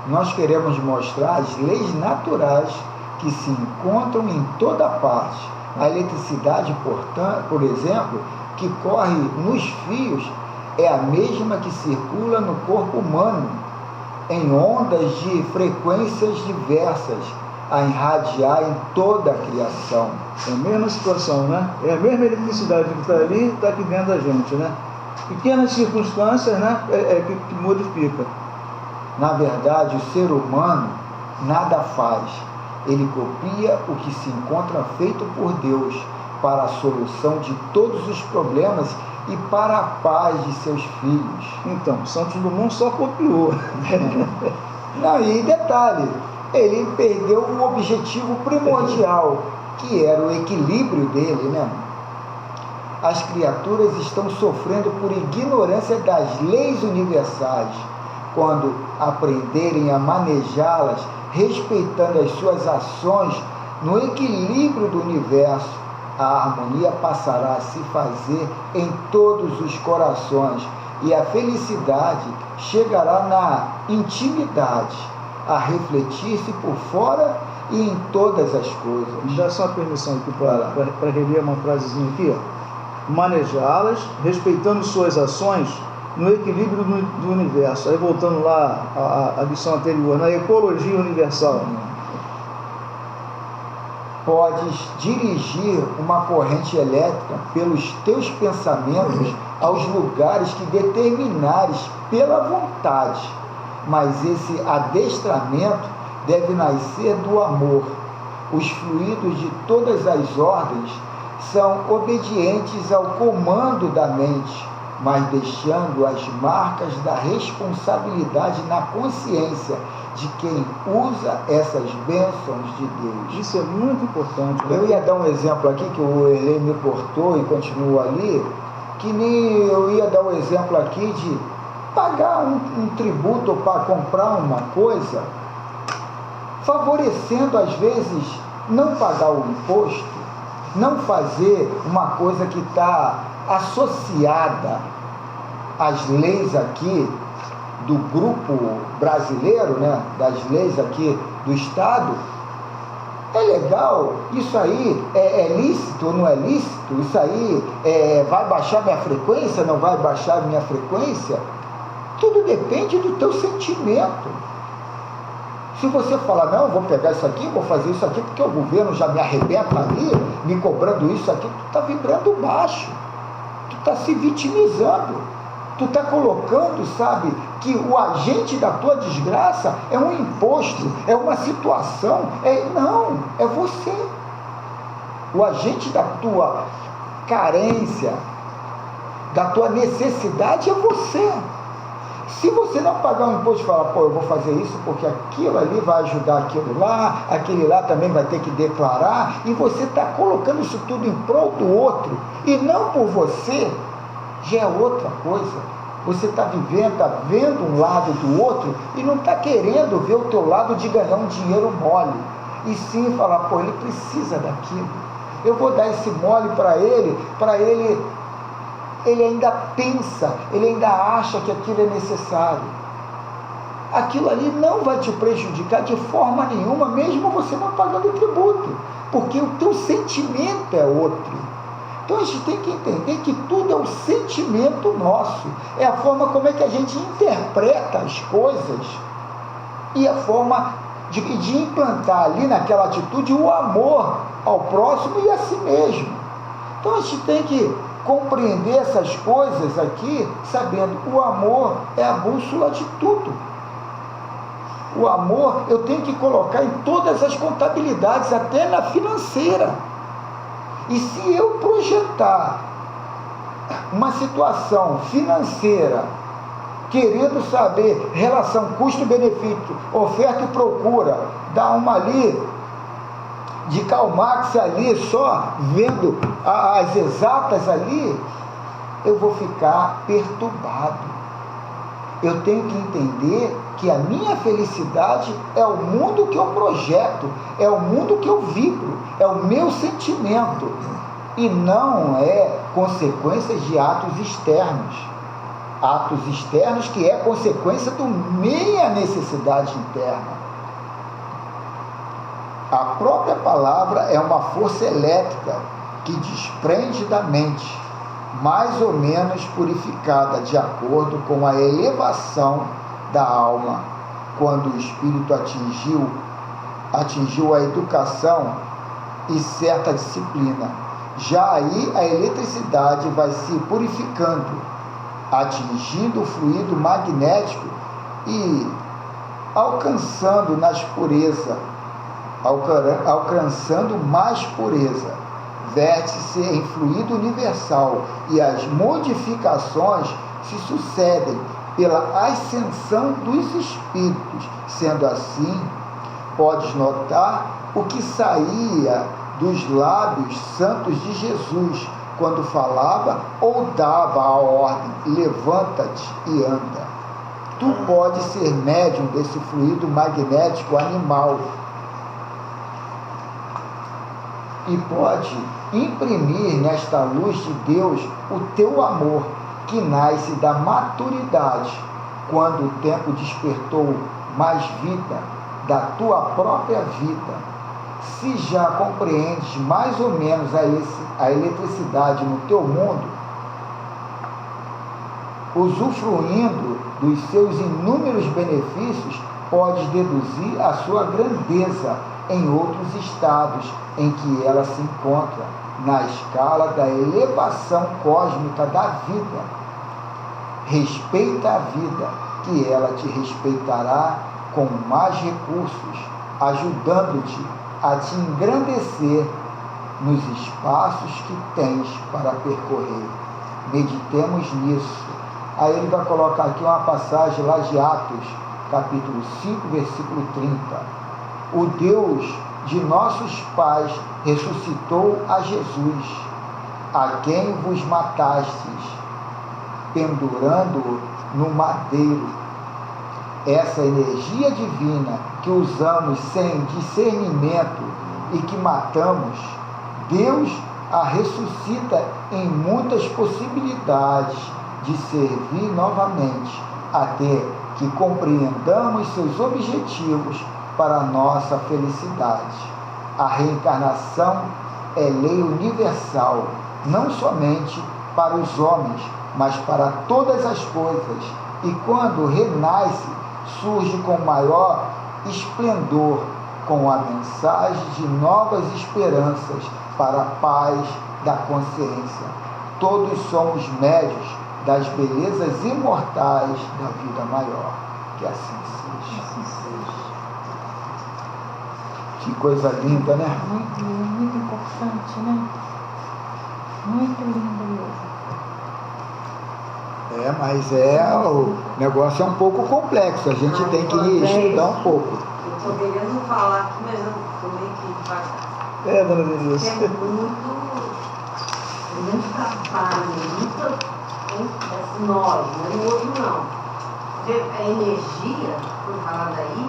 Nós queremos mostrar as leis naturais que se encontram em toda parte. A eletricidade, portanto, por exemplo, que corre nos fios, é a mesma que circula no corpo humano, em ondas de frequências diversas, a irradiar em toda a criação. É a mesma situação, né? É a mesma eletricidade que está ali, está aqui dentro da gente, né? Pequenas circunstâncias, né? Que modifica. Na verdade, o ser humano nada faz. Ele copia o que se encontra feito por Deus para a solução de todos os problemas e para a paz de seus filhos. Então, Santos Dumont só copiou. Não, e detalhe, ele perdeu o objetivo primordial, que era o equilíbrio dele, né? As criaturas estão sofrendo por ignorância das leis universais. Quando aprenderem a manejá-las, respeitando as suas ações no equilíbrio do universo, a harmonia passará a se fazer em todos os corações e a felicidade chegará na intimidade, a refletir-se por fora e em todas as coisas. Me dá só uma permissão aqui para reler uma frasezinha aqui, ó. Manejá-las, respeitando suas ações no equilíbrio do universo. Aí voltando lá à lição anterior, na ecologia universal. Podes dirigir uma corrente elétrica pelos teus pensamentos aos lugares que determinares pela vontade, mas esse adestramento deve nascer do amor. Os fluidos de todas as ordens são obedientes ao comando da mente, mas deixando as marcas da responsabilidade na consciência de quem usa essas bênçãos de Deus. Isso é muito importante. Eu ia dar um exemplo aqui, que o Erlei me cortou e continua ali, que nem eu ia dar um exemplo aqui de pagar um tributo para comprar uma coisa, favorecendo às vezes não pagar o imposto, não fazer uma coisa que está associada às leis aqui do grupo brasileiro, né, das leis aqui do Estado. É legal, isso aí é lícito ou não é lícito? Isso aí vai baixar minha frequência, não vai baixar minha frequência? Tudo depende do teu sentimento. Se você falar, não, vou pegar isso aqui, vou fazer isso aqui, porque o governo já me arrebenta ali, me cobrando isso aqui, tu está vibrando baixo, tu está se vitimizando. Tu está colocando, sabe, que o agente da tua desgraça é um imposto, é uma situação. Não, é você. O agente da tua carência, da tua necessidade é você. Se você não pagar um imposto e falar, pô, eu vou fazer isso porque aquilo ali vai ajudar aquilo lá, aquele lá também vai ter que declarar, e você está colocando isso tudo em prol do outro, e não por você, já é outra coisa. Você está vendo um lado do outro e não está querendo ver o teu lado de ganhar um dinheiro mole, e sim falar, pô, ele precisa daquilo, eu vou dar esse mole para ele ainda pensa, ele ainda acha que aquilo é necessário. Aquilo ali não vai te prejudicar de forma nenhuma, mesmo você não pagando tributo, porque o teu sentimento é outro. Então a gente tem que entender que tudo é o sentimento nosso, é a forma como é que a gente interpreta as coisas e a forma de implantar ali naquela atitude o amor ao próximo e a si mesmo. Então a gente tem que compreender essas coisas aqui, sabendo que o amor é a bússola de tudo. O amor eu tenho que colocar em todas as contabilidades, até na financeira. E se eu projetar uma situação financeira, querendo saber relação custo-benefício, oferta e procura, dar uma ali de Karl Marx ali, só vendo as exatas ali, eu vou ficar perturbado. Eu tenho que entender que a minha felicidade é o mundo que eu projeto, é o mundo que eu vibro, é o meu sentimento, e não é consequência de atos externos. Atos externos que é consequência da minha necessidade interna. A própria palavra é uma força elétrica que desprende da mente, mais ou menos purificada de acordo com a elevação da alma, quando o espírito atingiu a educação e certa disciplina. Já aí a eletricidade vai se purificando, atingindo o fluido magnético e alcançando mais pureza, verte-se em fluido universal, e as modificações se sucedem pela ascensão dos espíritos. Sendo assim, podes notar o que saía dos lábios santos de Jesus quando falava ou dava a ordem: levanta-te e anda. Tu podes ser médium desse fluido magnético animal e pode imprimir nesta luz de Deus o teu amor, que nasce da maturidade, quando o tempo despertou mais vida da tua própria vida. Se já compreendes mais ou menos a eletricidade no teu mundo, usufruindo dos seus inúmeros benefícios, podes deduzir a sua grandeza em outros estados em que ela se encontra, na escala da elevação cósmica da vida. Respeita a vida, que ela te respeitará com mais recursos, ajudando-te a te engrandecer nos espaços que tens para percorrer. Meditemos nisso. Aí ele vai colocar aqui uma passagem lá de Atos, capítulo 5, versículo 30. O Deus de nossos pais ressuscitou a Jesus, a quem vos matastes, pendurando-o no madeiro. Essa energia divina que usamos sem discernimento e que matamos, Deus a ressuscita em muitas possibilidades de servir novamente, até que compreendamos seus objetivos para a nossa felicidade. A reencarnação é lei universal, não somente para os homens, mas para todas as coisas, e quando renasce, surge com maior esplendor, com a mensagem de novas esperanças para a paz da consciência. Todos somos médios das belezas imortais da vida maior. Que assim seja. Que coisa linda, né? Muito, muito importante, né? Muito lindo mesmo. Mas o negócio é um pouco complexo, a gente tem que estudar um pouco. Eu estou querendo falar aqui, mas eu estou meio que devagar. Dona Denise. É muito trabalho, nós, não é no outro não. A energia, por falar daí,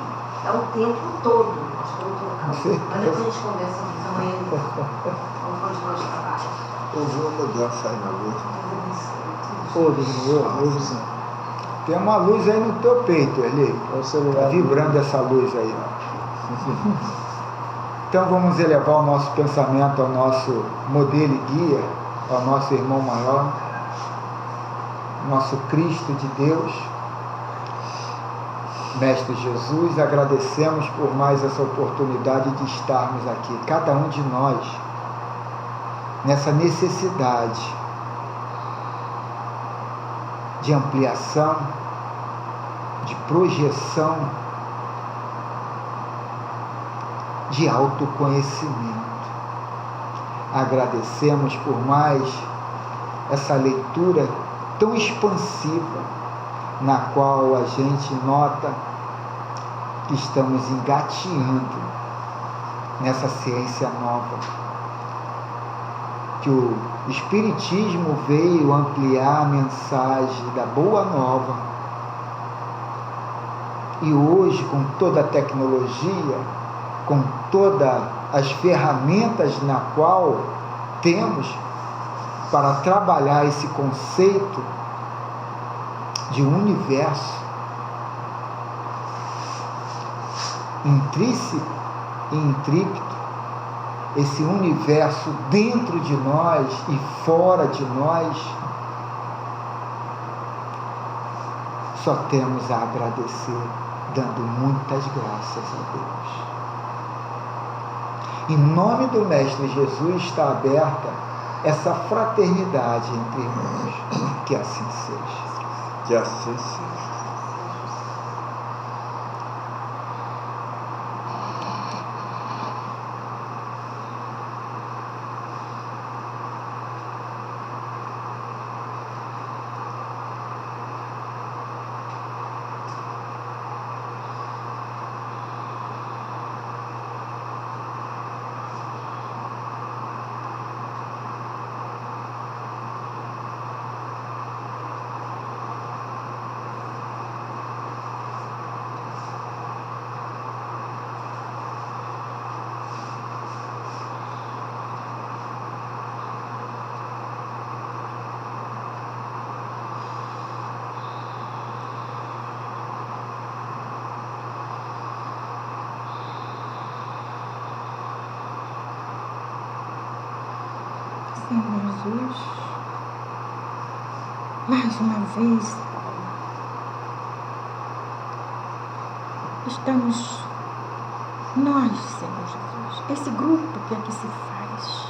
é o tempo todo. Acho que eu não estou colocando. Mas depois a gente conversa isso amanhã. Vamos continuar os trabalhos. Houve uma mudança aí na luz. Houve sim. Tem uma luz aí no teu peito, Eli. É o celular. Tá vibrando essa luz aí, ó. Então vamos elevar o nosso pensamento ao nosso modelo e guia, ao nosso irmão maior, nosso Cristo de Deus, Mestre Jesus. Agradecemos por mais essa oportunidade de estarmos aqui, cada um de nós, nessa necessidade de ampliação, de projeção, de autoconhecimento. Agradecemos por mais essa leitura tão expansiva, na qual a gente nota que estamos engateando nessa ciência nova, que o Espiritismo veio ampliar a mensagem da Boa Nova, e hoje, com toda a tecnologia, com todas as ferramentas na qual temos para trabalhar esse conceito de universo intrínseco e intrípido, esse universo dentro de nós e fora de nós, só temos a agradecer, dando muitas graças a Deus. Em nome do Mestre Jesus está aberta essa fraternidade entre irmãos. Que assim seja. Que assim seja. Senhor Jesus, mais uma vez, estamos nós, Senhor Jesus, esse grupo que aqui se faz,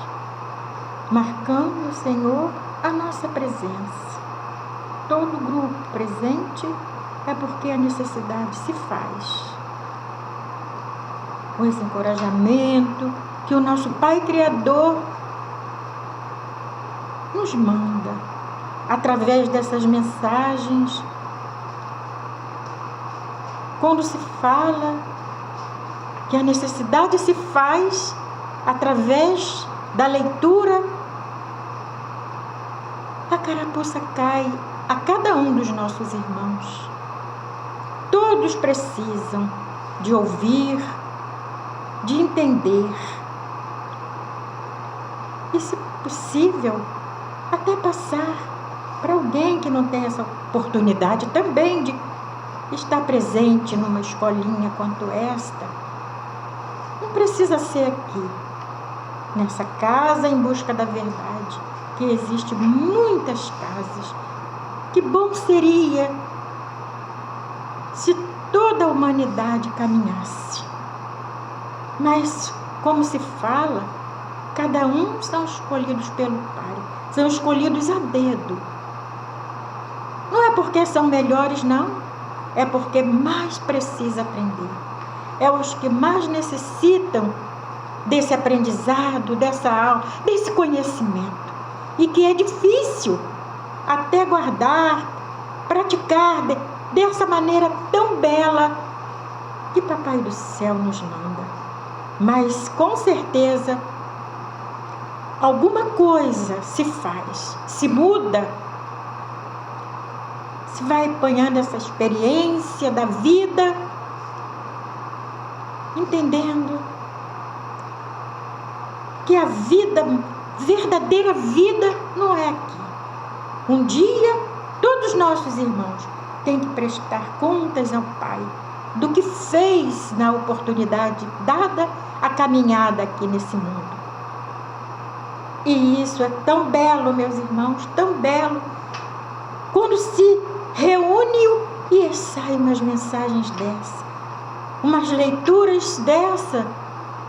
marcando, Senhor, a nossa presença. Todo grupo presente é porque a necessidade se faz. Com esse encorajamento que o nosso Pai Criador nos manda, através dessas mensagens, quando se fala que a necessidade se faz através da leitura, a carapuça cai a cada um dos nossos irmãos. Todos precisam de ouvir, de entender e, se possível, até passar para alguém que não tem essa oportunidade também de estar presente numa escolinha quanto esta. Não precisa ser aqui, nessa casa em busca da verdade, que existe muitas casas. Que bom seria se toda a humanidade caminhasse. Mas, como se fala, cada um são escolhidos pelo Pai, são escolhidos a dedo. Não é porque são melhores, não, é porque mais precisa aprender. É os que mais necessitam desse aprendizado, dessa aula, desse conhecimento. E que é difícil até guardar, praticar dessa maneira tão bela que Papai do Céu nos manda. Mas, com certeza, alguma coisa se faz, se muda, se vai apanhando essa experiência da vida, entendendo que a vida, verdadeira vida, não é aqui. Um dia, todos os nossos irmãos têm que prestar contas ao Pai do que fez na oportunidade dada a caminhada aqui nesse mundo. E isso é tão belo, meus irmãos, tão belo, quando se reúne e saem umas mensagens dessa, umas leituras dessa,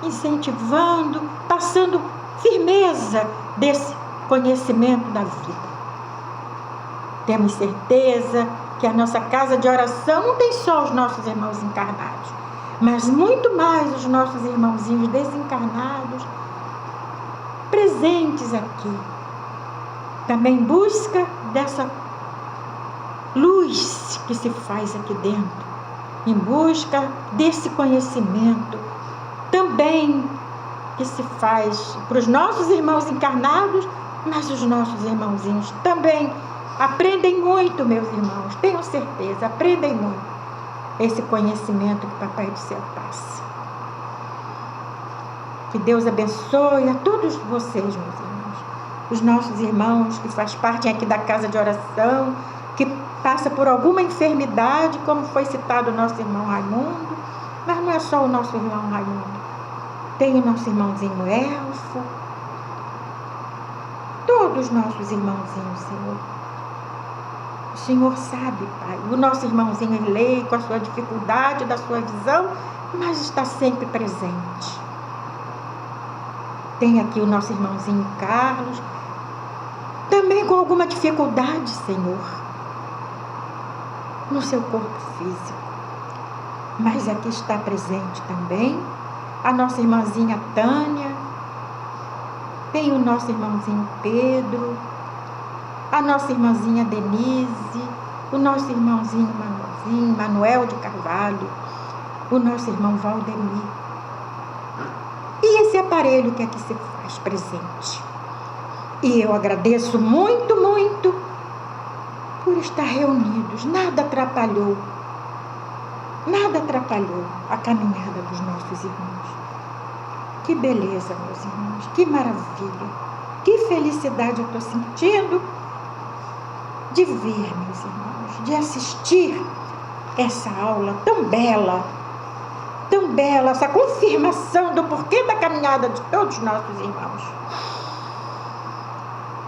incentivando, passando firmeza desse conhecimento da vida. Temos certeza que a nossa casa de oração não tem só os nossos irmãos encarnados, mas muito mais os nossos irmãozinhos desencarnados, presentes aqui, também em busca dessa luz que se faz aqui dentro, em busca desse conhecimento, também que se faz para os nossos irmãos encarnados, mas os nossos irmãozinhos também aprendem muito, meus irmãos, tenho certeza, aprendem muito esse conhecimento que Papai do Céu passa. Que Deus abençoe a todos vocês, meus irmãos, os nossos irmãos que fazem parte aqui da casa de oração, que passa por alguma enfermidade, como foi citado o nosso irmão Raimundo, mas não é só o nosso irmão Raimundo, tem o nosso irmãozinho Elfo, todos os nossos irmãozinhos, Senhor. O Senhor sabe, Pai, o nosso irmãozinho Elei, com a sua dificuldade, da sua visão, mas está sempre presente. Tem aqui o nosso irmãozinho Carlos, também com alguma dificuldade, Senhor, no seu corpo físico. Mas aqui está presente também a nossa irmãzinha Tânia, tem o nosso irmãozinho Pedro, a nossa irmãzinha Denise, o nosso irmãozinho Manuel de Carvalho, o nosso irmão Valdemir. E esse aparelho que aqui se faz presente. E eu agradeço muito, muito por estar reunidos. Nada atrapalhou a caminhada dos nossos irmãos. Que beleza, meus irmãos, que maravilha, que felicidade eu estou sentindo de ver, meus irmãos, de assistir essa aula tão bela, essa confirmação do porquê da caminhada de todos os nossos irmãos.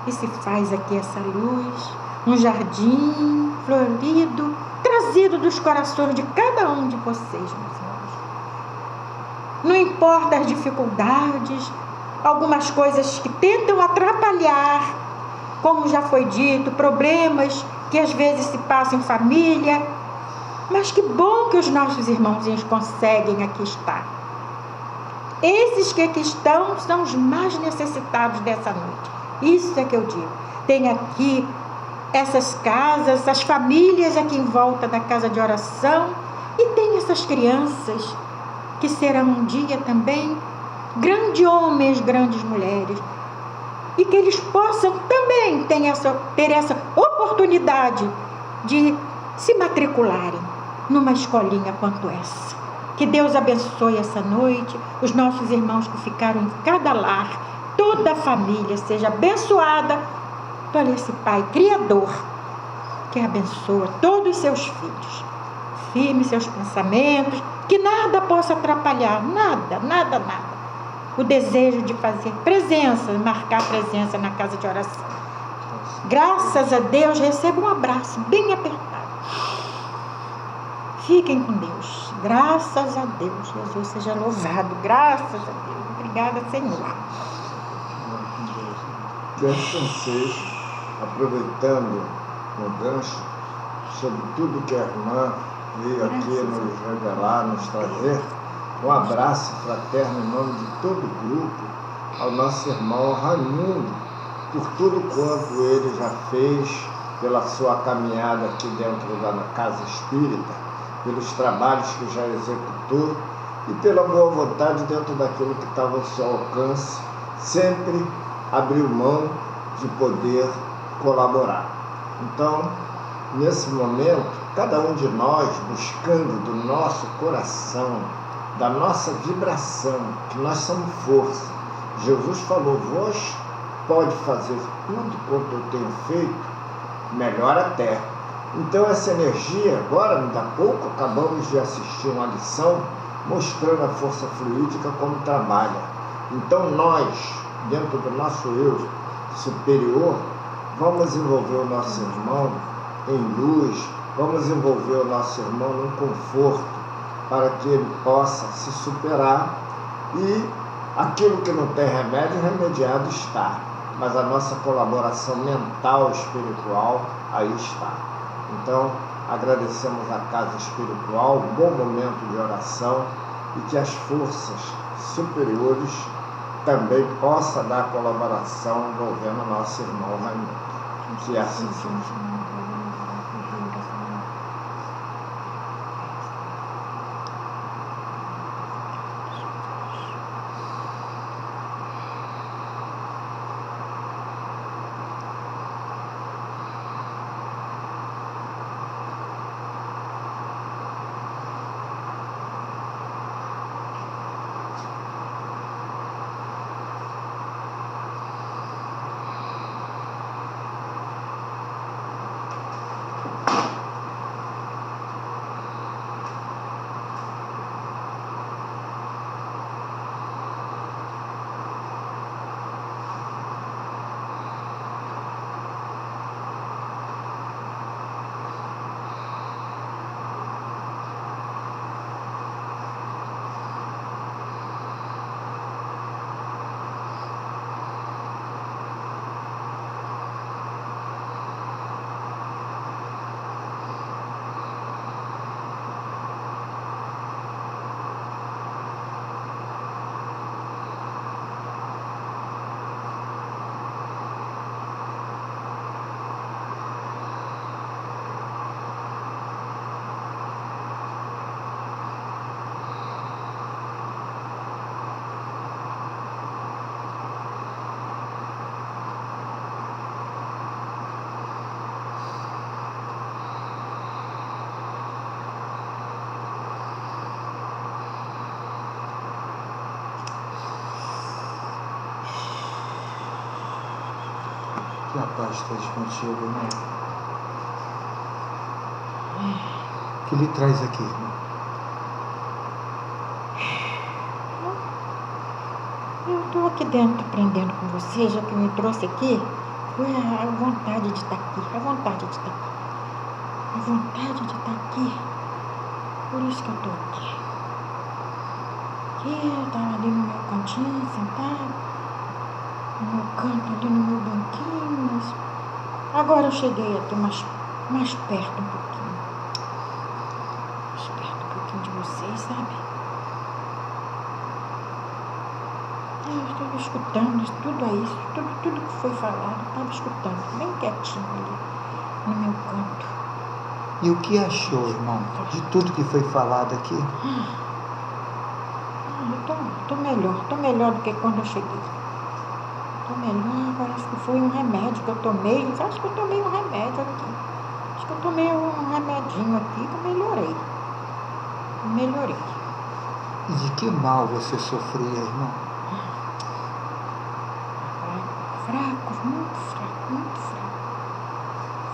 e se faz aqui essa luz, um jardim florido, trazido dos corações de cada um de vocês, meus irmãos. Não importa as dificuldades, algumas coisas que tentam atrapalhar, como já foi dito, problemas que às vezes se passam em família, mas que bom que os nossos irmãozinhos conseguem aqui estar. Esses que aqui estão são os mais necessitados dessa noite. Isso é que eu digo. Tem aqui essas casas, essas famílias aqui em volta da casa de oração, e tem essas crianças que serão um dia também grandes homens, grandes mulheres, e que eles possam também ter essa oportunidade de se matricularem numa escolinha quanto essa. Que Deus abençoe essa noite, os nossos irmãos que ficaram em cada lar, toda a família seja abençoada por esse Pai Criador, que abençoa todos os seus filhos. Firme seus pensamentos, que nada possa atrapalhar, nada, nada, nada. O desejo de fazer presença, marcar presença na casa de oração. Graças a Deus, receba um abraço bem apertado. Fiquem com Deus. Graças a Deus. Jesus seja louvado. Graças a Deus. Obrigada, Senhor. Penso vocês, aproveitando o gancho sobre tudo que a irmã veio aqui nos revelar, nos trazer, um abraço fraterno em nome de todo o grupo, ao nosso irmão Raimundo, por tudo quanto ele já fez, pela sua caminhada aqui dentro da Casa Espírita, pelos trabalhos que já executou e pela boa vontade dentro daquilo que estava ao seu alcance, sempre abriu mão de poder colaborar. Então, nesse momento, cada um de nós buscando do nosso coração, da nossa vibração, que nós somos força. Jesus falou, vós pode fazer tudo quanto eu tenho feito, melhor até. Então essa energia, agora, ainda há pouco, acabamos de assistir uma lição mostrando a força fluídica como trabalha. Então nós, dentro do nosso eu superior, vamos envolver o nosso irmão em luz, vamos envolver o nosso irmão num conforto, para que ele possa se superar e aquilo que não tem remédio, remediado está. Mas a nossa colaboração mental, espiritual, aí está. Então, agradecemos a Casa Espiritual, um bom momento de oração e que as forças superiores também possam dar colaboração envolvendo o nosso irmão Raimundo. Que assim seja. Que a paz esteja contigo, irmão. O que lhe traz aqui, irmão? Eu estou aqui dentro aprendendo com você, já que me trouxe aqui, Foi a vontade de estar aqui, a vontade de estar aqui. A vontade de estar aqui. Por isso que eu estou aqui. Eu estava ali no meu cantinho, sentado, no meu canto, ali no meu banquinho, mas agora eu cheguei aqui mais perto um pouquinho. Mais perto um pouquinho de vocês, sabe? Eu estava escutando tudo isso, tudo que foi falado, eu estava escutando, bem quietinho ali, no meu canto. E o que achou, irmão, de tudo que foi falado aqui? Eu tô melhor do que quando eu cheguei. Tô melhor, parece que foi um remédio que eu tomei. Acho que eu tomei um remédio aqui. Acho que eu tomei um remedinho aqui que eu melhorei. Melhorei. E de que mal você sofria, irmão? Fraco, muito fraco, muito fraco.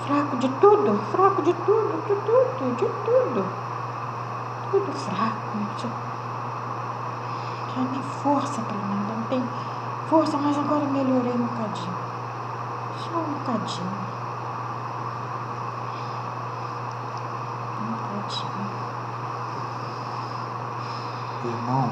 Fraco de tudo, fraco de tudo, de tudo. Tudo fraco. Não tinha nem força pra nada, não tem força, mas agora eu melhorei um bocadinho. Só um bocadinho. Irmão,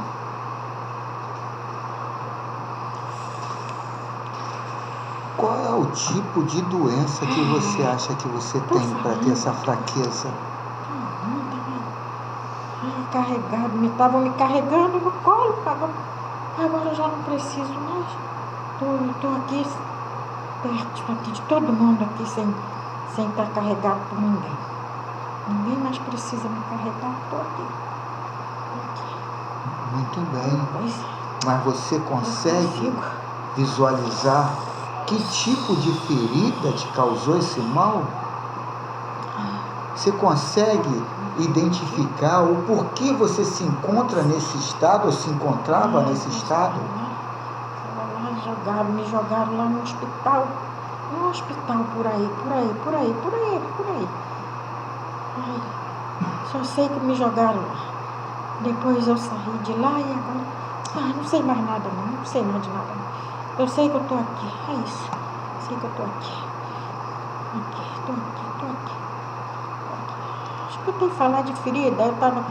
qual é o tipo de doença que você acha que você tem para ter essa fraqueza? Estavam me carregando no colo, agora eu já não preciso mais. Estou aqui perto aqui de todo mundo aqui sem estar carregado por ninguém. Ninguém mais precisa me carregar, estou aqui. Muito bem. Pois, Mas você consegue visualizar que tipo de ferida te causou esse mal? Você consegue identificar o porquê você se encontra nesse estado ou se encontrava nesse estado? Me jogaram lá no hospital por aí. Ai, só sei que me jogaram lá. Depois eu saí de lá e agora, não sei mais nada não sei mais de nada não. Eu sei que eu tô aqui, é isso. Sei que eu tô aqui. Tô aqui. Escutei falar de ferida, eu tava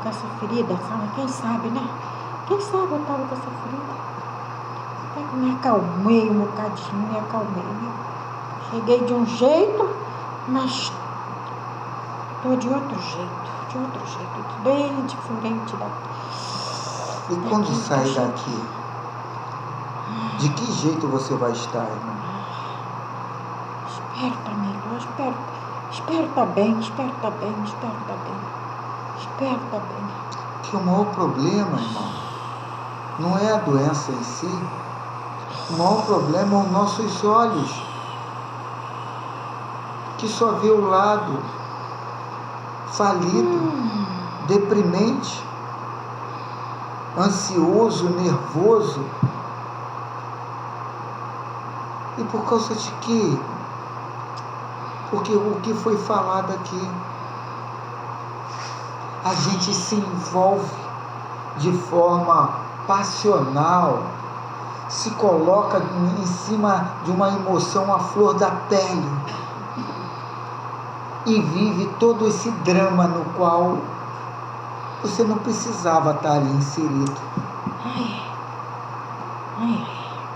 com essa ferida, sabe? Quem sabe, né? Quem sabe eu tava com essa ferida. Até que me acalmei um bocadinho, me acalmei. Cheguei de um jeito, mas tô de outro jeito, bem diferente daqui. E quando sair daqui, de que jeito você vai estar, irmão? Espero estar melhor, espero estar bem. Que o maior problema, irmão, não é a doença em si. O maior problema é os nossos olhos, que só vê o lado falido, deprimente, ansioso, nervoso. E por causa de quê? Porque o que foi falado aqui, a gente se envolve de forma passional, se coloca em cima de uma emoção à flor da pele e vive todo esse drama no qual você não precisava estar ali inserido.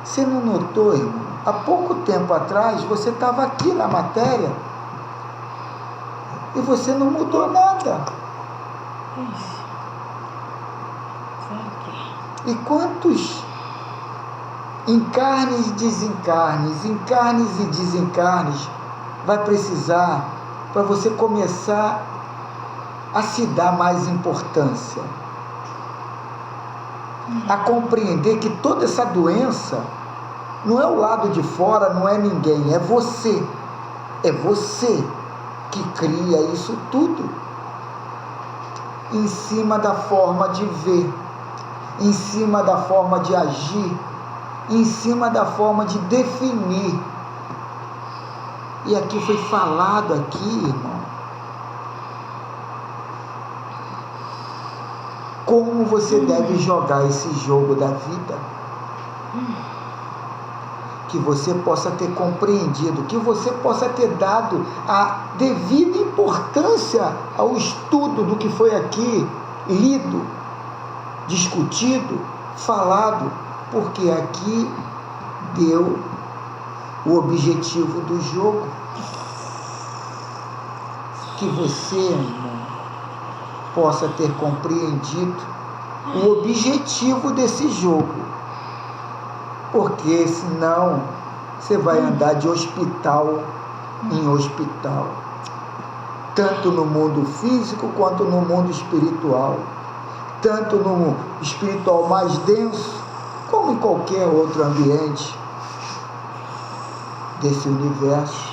Você não notou, irmão? Há pouco tempo atrás você estava aqui na matéria e você não mudou nada. E quantos encarnes e desencarnes vai precisar para você começar a se dar mais importância? A compreender que toda essa doença não é o lado de fora, não é ninguém, é você. É você que cria isso tudo em cima da forma de ver, em cima da forma de agir, em cima da forma de definir. E aqui foi falado aqui, irmão, como você deve jogar esse jogo da vida. que você possa ter compreendido, que você possa ter dado a devida importância ao estudo do que foi aqui lido, discutido, falado, porque aqui deu o objetivo do jogo. Que você, irmão, possa ter compreendido o objetivo desse jogo. Porque senão você vai andar de hospital em hospital. Tanto no mundo físico quanto no mundo espiritual. Tanto no espiritual mais denso, como em qualquer outro ambiente desse universo.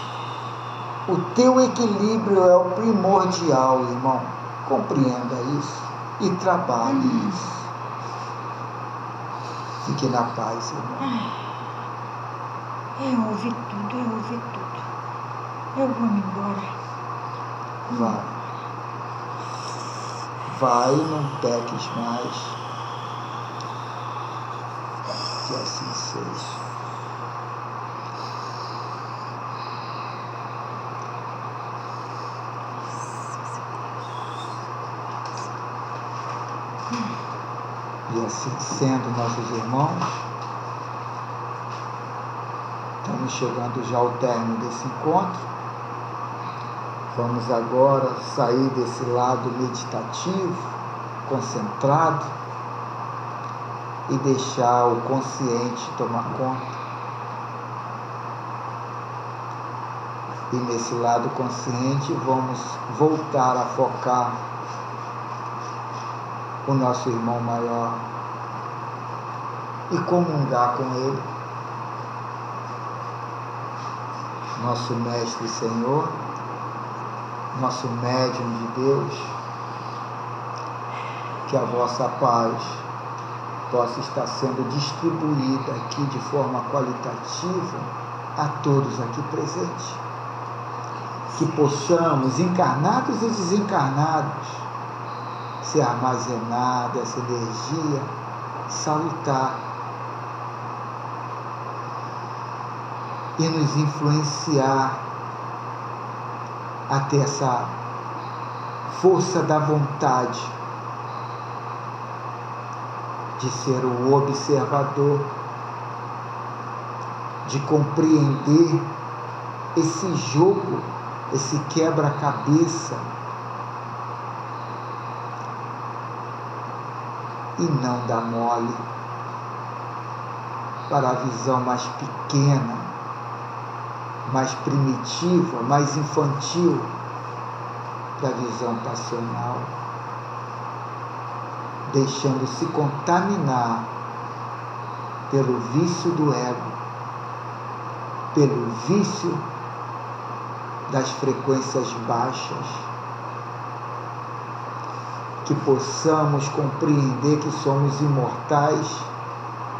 O teu equilíbrio é o primordial, irmão. Compreenda isso e trabalhe isso. Fique na paz, irmão. Eu ouvi tudo. Eu vou me embora. Vai, não peques mais. Que assim seja. E assim sendo, nossos irmãos, estamos chegando já ao término desse encontro. Vamos agora sair desse lado meditativo, concentrado, e deixar o consciente tomar conta. E nesse lado consciente vamos voltar a focar o nosso irmão maior e comungar com ele, nosso Mestre e Senhor, nosso médium de Deus. Que a vossa paz possa estar sendo distribuída aqui de forma qualitativa a todos aqui presentes. Que possamos, encarnados e desencarnados, ser armazenada essa energia salutar e nos influenciar a ter essa força da vontade de ser o observador, de compreender esse jogo, esse quebra-cabeça, e não dar mole para a visão mais pequena, mais primitiva, mais infantil da visão passional, deixando-se contaminar pelo vício do ego, pelo vício das frequências baixas. Que possamos compreender que somos imortais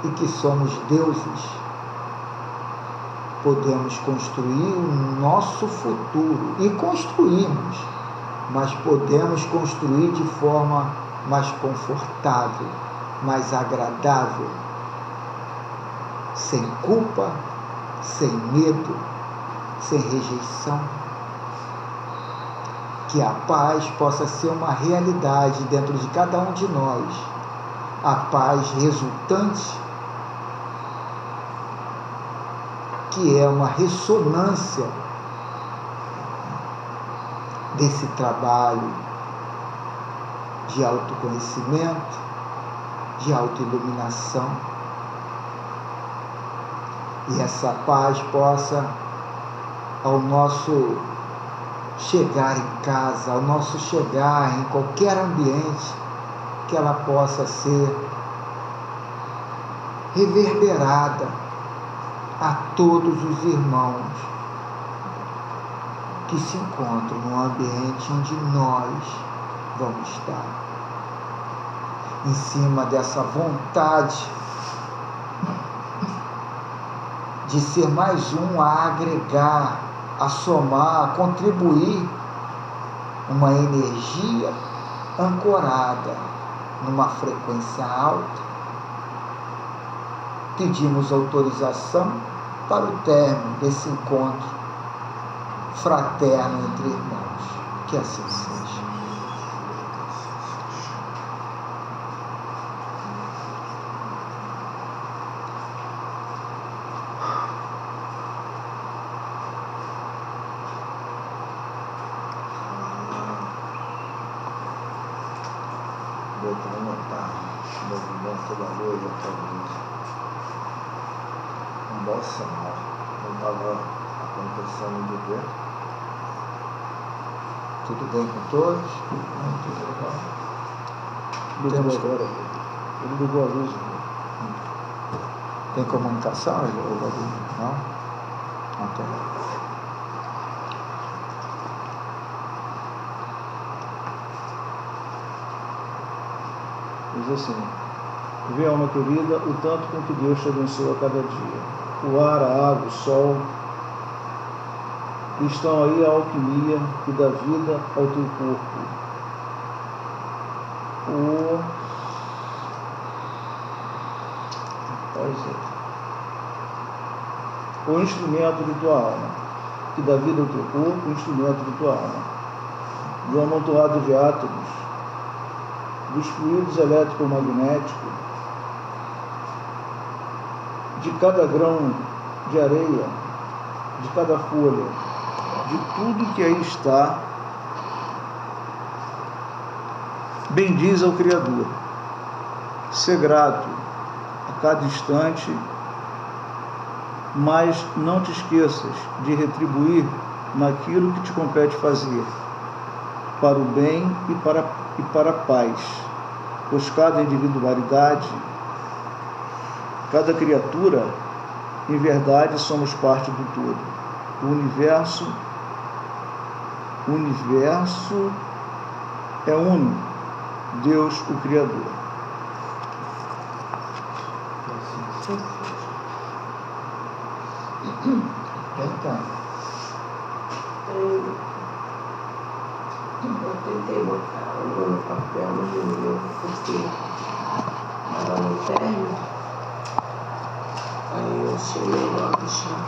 e que somos deuses. Podemos construir o nosso futuro e construímos, mas podemos construir de forma mais confortável, mais agradável, sem culpa, sem medo, sem rejeição. Que a paz possa ser uma realidade dentro de cada um de nós. A paz resultante, que é uma ressonância desse trabalho de autoconhecimento, de autoiluminação. E essa paz possa, ao nosso chegar em casa, ao nosso chegar em qualquer ambiente, que ela possa ser reverberada a todos os irmãos que se encontram no ambiente onde nós vamos estar. Em cima dessa vontade de ser mais um a agregar, a somar, a contribuir uma energia ancorada numa frequência alta. Pedimos autorização para o término desse encontro fraterno entre irmãos. Que assim seja. Vou anotar o movimento da luz atualmente. Um bom sinal. Não estava acontecendo de ver. Tudo bem com todos? Tudo legal. Ligou agora. Ele ligou a luz. Tem comunicação? Não? Não tem. Diz assim: vê, alma querida, o tanto com que Deus te abençoa a cada dia. O ar, a água, o sol, estão aí a alquimia que dá vida ao teu corpo. O instrumento de tua alma, que dá vida ao teu corpo, o instrumento de tua alma. Do amontoado de átomos, dos fluidos eletromagnéticos, de cada grão de areia, de cada folha, de tudo que aí está, bendiz ao Criador. Ser grato a cada instante, mas não te esqueças de retribuir naquilo que te compete fazer, para o bem e para a paz, pois cada individualidade, cada criatura, em verdade somos parte do todo. O universo é uno, Deus o Criador. Então, Eu tentei botar no papel, mas não deu, porque estava no término. Aí eu cheguei logo já.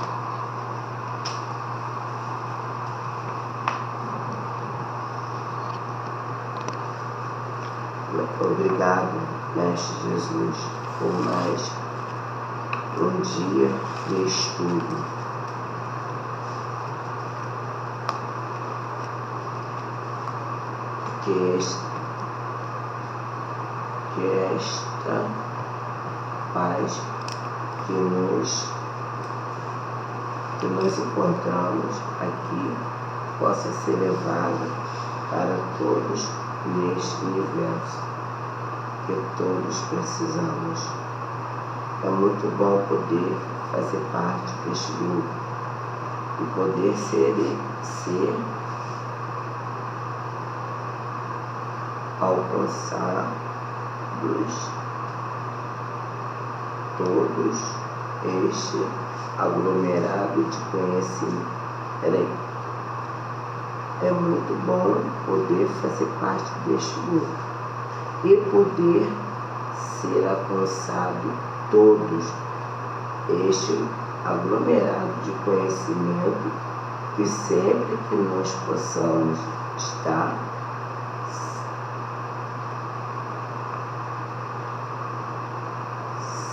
Obrigado, Mestre Jesus, por mais um dia de estudo. Que esta paz que nós encontramos aqui possa ser levada para todos neste universo, que todos precisamos. É muito bom poder fazer parte deste grupo e poder ser alcançar todos este aglomerado de conhecimento. É muito bom poder fazer parte deste grupo e poder ser alcançado todos este aglomerado de conhecimento, que sempre que nós possamos estar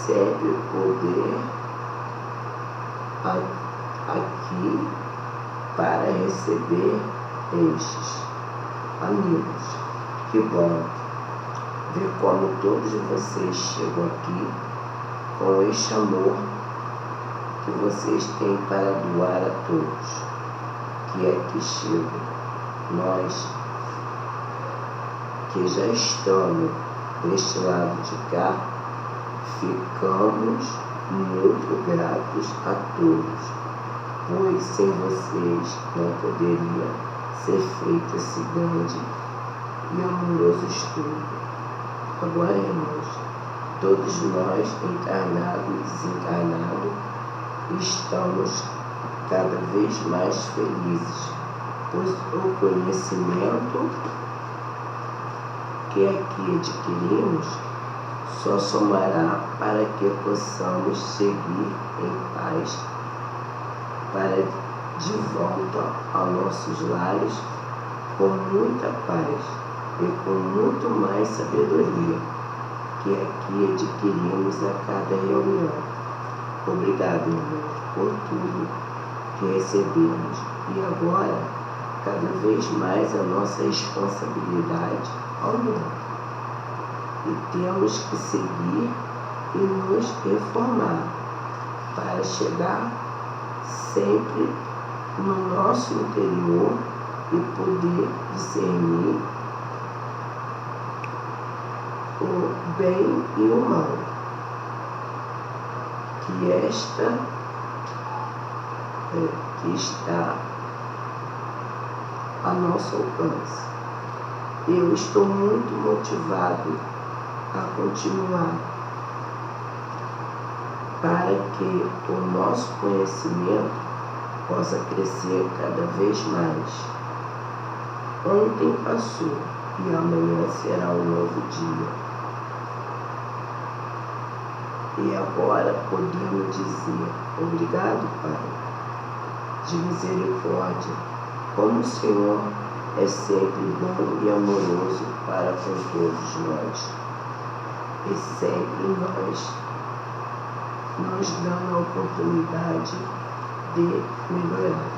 sempre poder aqui para receber estes amigos. Que bom ver como todos vocês chegam aqui com este amor que vocês têm para doar a todos que aqui chegam. Nós que já estamos deste lado de cá, ficamos muito gratos a todos, pois sem vocês não poderia ser feito esse grande e amoroso estudo. Agora, irmãos, todos nós, encarnados e desencarnados, estamos cada vez mais felizes, pois o conhecimento que aqui adquirimos só somará para que possamos seguir em paz para de volta aos nossos lares com muita paz e com muito mais sabedoria que aqui adquirimos a cada reunião. Obrigado, irmão, por tudo que recebemos e agora cada vez mais a nossa responsabilidade aumenta e temos que seguir e nos reformar para chegar sempre no nosso interior e poder discernir o bem e o mal, que está a nosso alcance. Eu estou muito motivado a continuar para que o nosso conhecimento possa crescer cada vez mais. Ontem passou e amanhã será um novo dia. E agora podemos dizer, obrigado, Pai, de misericórdia, como o Senhor é sempre bom e amoroso para com todos nós. E sempre nos dando a oportunidade de melhorar.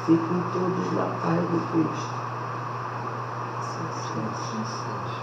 Fiquem todos na paz de Cristo. Sim, sim, sim.